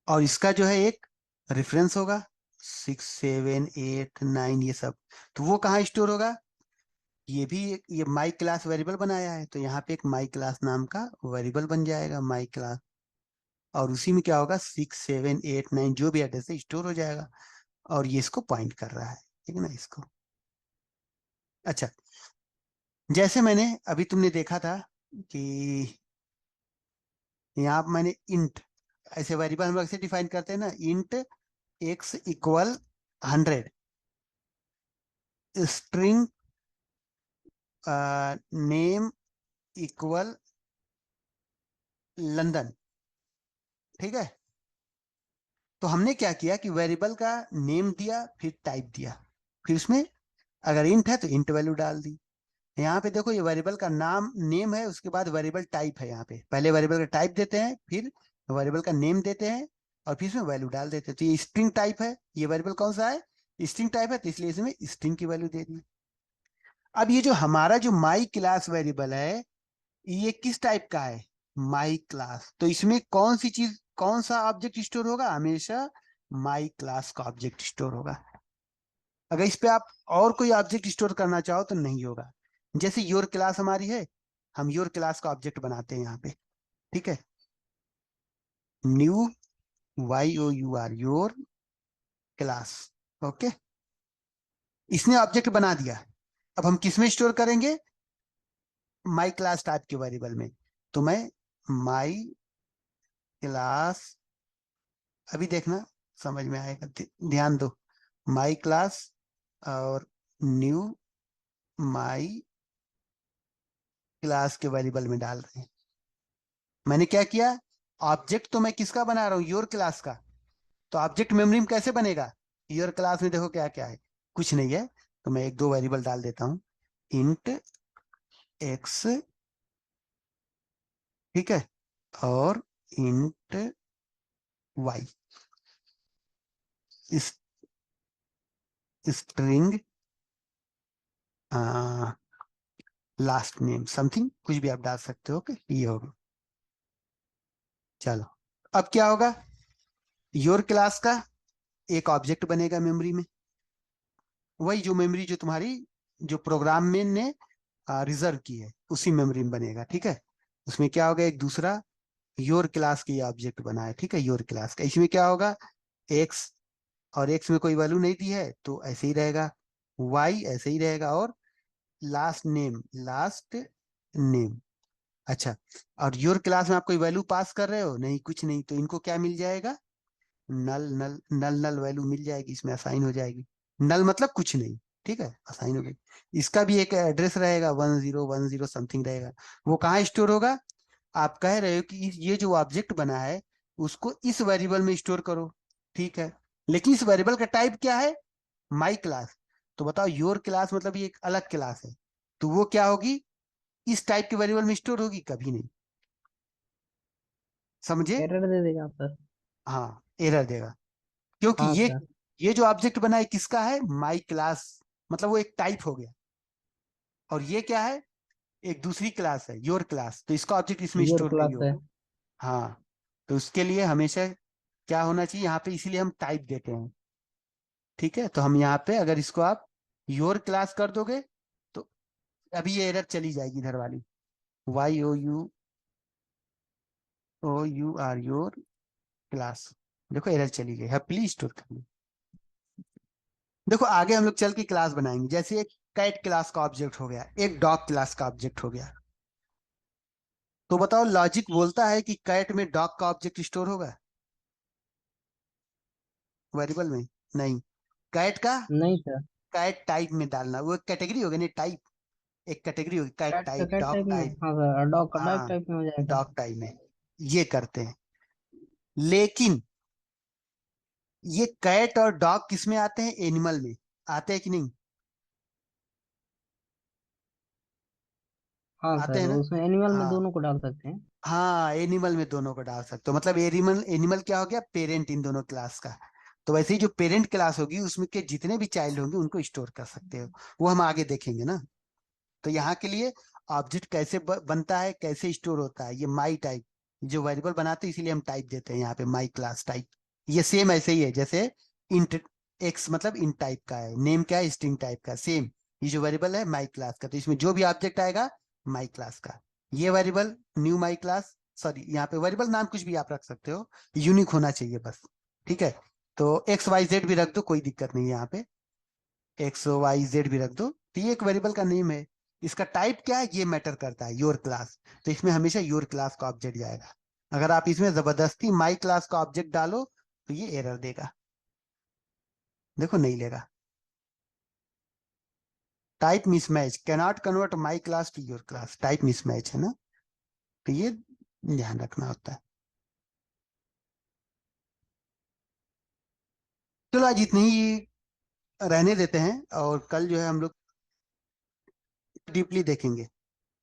और इसका जो है एक रेफरेंस होगा, 6 7 8 9, ये सब। तो वो कहाँ स्टोर होगा, ये भी ये माई क्लास वेरिएबल बनाया है, तो यहाँ पे एक माई क्लास नाम का वेरिएबल बन जाएगा, माई क्लास। और उसी में क्या होगा, 6 7 8 9 जो भी एड्रेस है स्टोर हो जाएगा। और ये इसको पॉइंट कर रहा है, ठीक है ना, इसको। अच्छा, जैसे मैंने अभी तुमने देखा था कि यहाँ पे मैंने इंट, ऐसे वेरिएबल हम लोग ऐसे डिफाइन करते हैं ना, int x equal 100, string name equal London, ठीक है। तो हमने क्या किया कि वेरिएबल का नेम दिया, फिर टाइप दिया, फिर उसमें अगर इंट है तो इंट वैल्यू डाल दी। यहाँ पे देखो ये वेरिएबल का नाम नेम है, उसके बाद वेरिएबल टाइप है, यहाँ पे पहले वेरिएबल का टाइप देते हैं, फिर वेरिएबल का नेम देते हैं, और फिर इसमें वैल्यू डाल देते हैं। तो ये स्ट्रिंग टाइप है, ये वेरिएबल कौन सा है, स्ट्रिंग टाइप है, तो इसलिए इसमें स्ट्रिंग की वैल्यू दे दी। अब ये जो हमारा जो माई क्लास वेरिएबल है, ये किस टाइप का है, माई क्लास। तो इसमें कौन सी चीज, कौन सा ऑब्जेक्ट स्टोर होगा, हमेशा माई क्लास का ऑब्जेक्ट स्टोर होगा। अगर इस पे आप और कोई ऑब्जेक्ट स्टोर करना चाहो तो नहीं होगा। जैसे योर क्लास हमारी है, हम योर क्लास का ऑब्जेक्ट बनाते हैं यहाँ पे, ठीक है। New, Y O U R, your class. Okay, इसने ऑब्जेक्ट बना दिया। अब हम किस में स्टोर करेंगे, माई क्लास टाइप के वेरिएबल में। तो मैं माई क्लास, अभी देखना समझ में आएगा, ध्यान दो। माई क्लास और न्यू माई क्लास के वेरिएबल में डाल रहे हैं। मैंने क्या किया, ऑब्जेक्ट तो मैं किसका बना रहा हूँ, योर क्लास का। तो ऑब्जेक्ट मेमोरी में कैसे बनेगा, योर क्लास में देखो क्या क्या है, कुछ नहीं है। तो मैं एक दो वेरिएबल डाल देता हूँ, इंट एक्स, ठीक है, और int y, string last name something, कुछ भी आप डाल सकते हो। ओके, ये होगा। चलो, अब क्या होगा, योर क्लास का एक ऑब्जेक्ट बनेगा मेमोरी में, वही जो मेमोरी जो तुम्हारी, जो प्रोग्राम में ने रिजर्व की है, उसी मेमोरी में बनेगा, ठीक है। उसमें क्या होगा, एक दूसरा योर क्लास की ऑब्जेक्ट बना है, ठीक है, योर क्लास का। इसमें क्या होगा, एक्स, और एक्स में कोई वैल्यू नहीं दी है तो ऐसे ही रहेगा, वाई ऐसे ही रहेगा, और लास्ट नेम, लास्ट नेम। अच्छा, और योर क्लास में आप कोई वैल्यू पास कर रहे हो नहीं, कुछ नहीं, तो इनको क्या मिल जाएगा, नल नल नल नल वैल्यू मिल जाएगी, इसमें असाइन हो जाएगी। नल मतलब कुछ नहीं, ठीक है, असाइन हो गई। इसका भी एक एड्रेस रहेगा, 1010 समथिंग रहेगा। वो कहाँ स्टोर होगा, आप कह रहे हो कि ये जो ऑब्जेक्ट बना है उसको इस वेरिएबल में स्टोर करो, ठीक है, लेकिन इस वेरिएबल का टाइप क्या है, माई क्लास। तो बताओ, योर क्लास मतलब ये एक अलग क्लास है, तो वो क्या होगी, इस टाइप के वेरिएबल में स्टोर होगी, कभी नहीं। समझे? एरर दे देगा सर। हाँ, एरर देगा, क्योंकि हाँ ये सर। ये जो ऑब्जेक्ट बना है किसका है, माई क्लास, मतलब वो एक टाइप हो गया। और ये क्या है, एक दूसरी क्लास है, योर क्लास, तो इसका ऑब्जेक्ट इसमें योर स्टोर नहीं क्लास है। होगा। हाँ, तो उसके लिए हमेशा क्या होना चाहिए यहाँ पे, इसीलिए हम टाइप देते हैं, ठीक है। तो हम यहाँ पे अगर इसको आप योर क्लास कर दोगे तो अभी ये एरर चली जाएगी इधर वाली, Y O U R, your class. देखो एरर चली गई, हैप्पीली स्टोर कर ली। देखो आगे हम लोग चल के क्लास बनाएंगे, जैसे एक कैट क्लास का ऑब्जेक्ट हो गया, एक डॉग क्लास का ऑब्जेक्ट हो गया। तो बताओ, लॉजिक बोलता है कि कैट में डॉग का ऑब्जेक्ट स्टोर होगा वेरिएबल में? नहीं, कैट का, नहीं सर। कैट टाइप में डालना, वो एक कैटेगरी होगी ना, टाइप, एक कैटेगरी होगी, कैट कैट का टाइप, कैट डॉग टाइप में, टाइप। हाँ सर, डॉग का डॉग हाँ, टाइप में हो जाएगा। डॉग टाइप में ये करते हैं। लेकिन ये कैट और डॉग किस में आते हैं, एनिमल में आते हैं कि नहीं, हाँ आते सर, हैं ना? उसमें एनिमल में हाँ, दोनों को डाल सकते हैं। हाँ, एनिमल में दोनों को डाल सकते हो, मतलब एनिमल, एनिमल क्या हो गया, पेरेंट इन दोनों क्लास का। तो वैसे ही जो पेरेंट क्लास होगी उसमें के जितने भी चाइल्ड होंगे उनको स्टोर कर सकते हो, वो हम आगे देखेंगे ना। तो यहाँ के लिए ऑब्जेक्ट कैसे बनता है, कैसे स्टोर होता है, ये माई टाइप, जो वेरिएबल बनाते हैं इसीलिए हम टाइप देते हैं यहाँ पे, माई क्लास टाइप। ये सेम ऐसे ही है जैसे इंट, एक्स मतलब इन टाइप का है, नेम क्या है, स्ट्रिंग टाइप का, सेम। ये जो वेरिएबल है माई क्लास का, तो इसमें जो भी ऑब्जेक्ट आएगा माई क्लास का, ये variable knew my class, sorry यहाँ पे वेरिएबल नाम कुछ भी आप रख सकते हो, यूनिक होना चाहिए बस, ठीक है। तो एक्स वाई जेड भी रख दो, कोई दिक्कत नहीं है यहाँ पे, एक्स वाई जेड भी रख दो, तो ये एक वेरिएबल का नेम है। इसका टाइप क्या है ये मैटर करता है, योर क्लास, तो इसमें हमेशा योर क्लास का ऑब्जेक्ट जाएगा। अगर आप इसमें जबरदस्ती माई क्लास का ऑब्जेक्ट डालो तो ये एरर देगा, देखो नहीं लेगा। Type mismatch, cannot convert my class to your class, type mismatch है ना, तो ये ध्यान रखना होता है। चलो आज इतनी ही रहने देते हैं, और कल जो है हम लोग डीपली देखेंगे।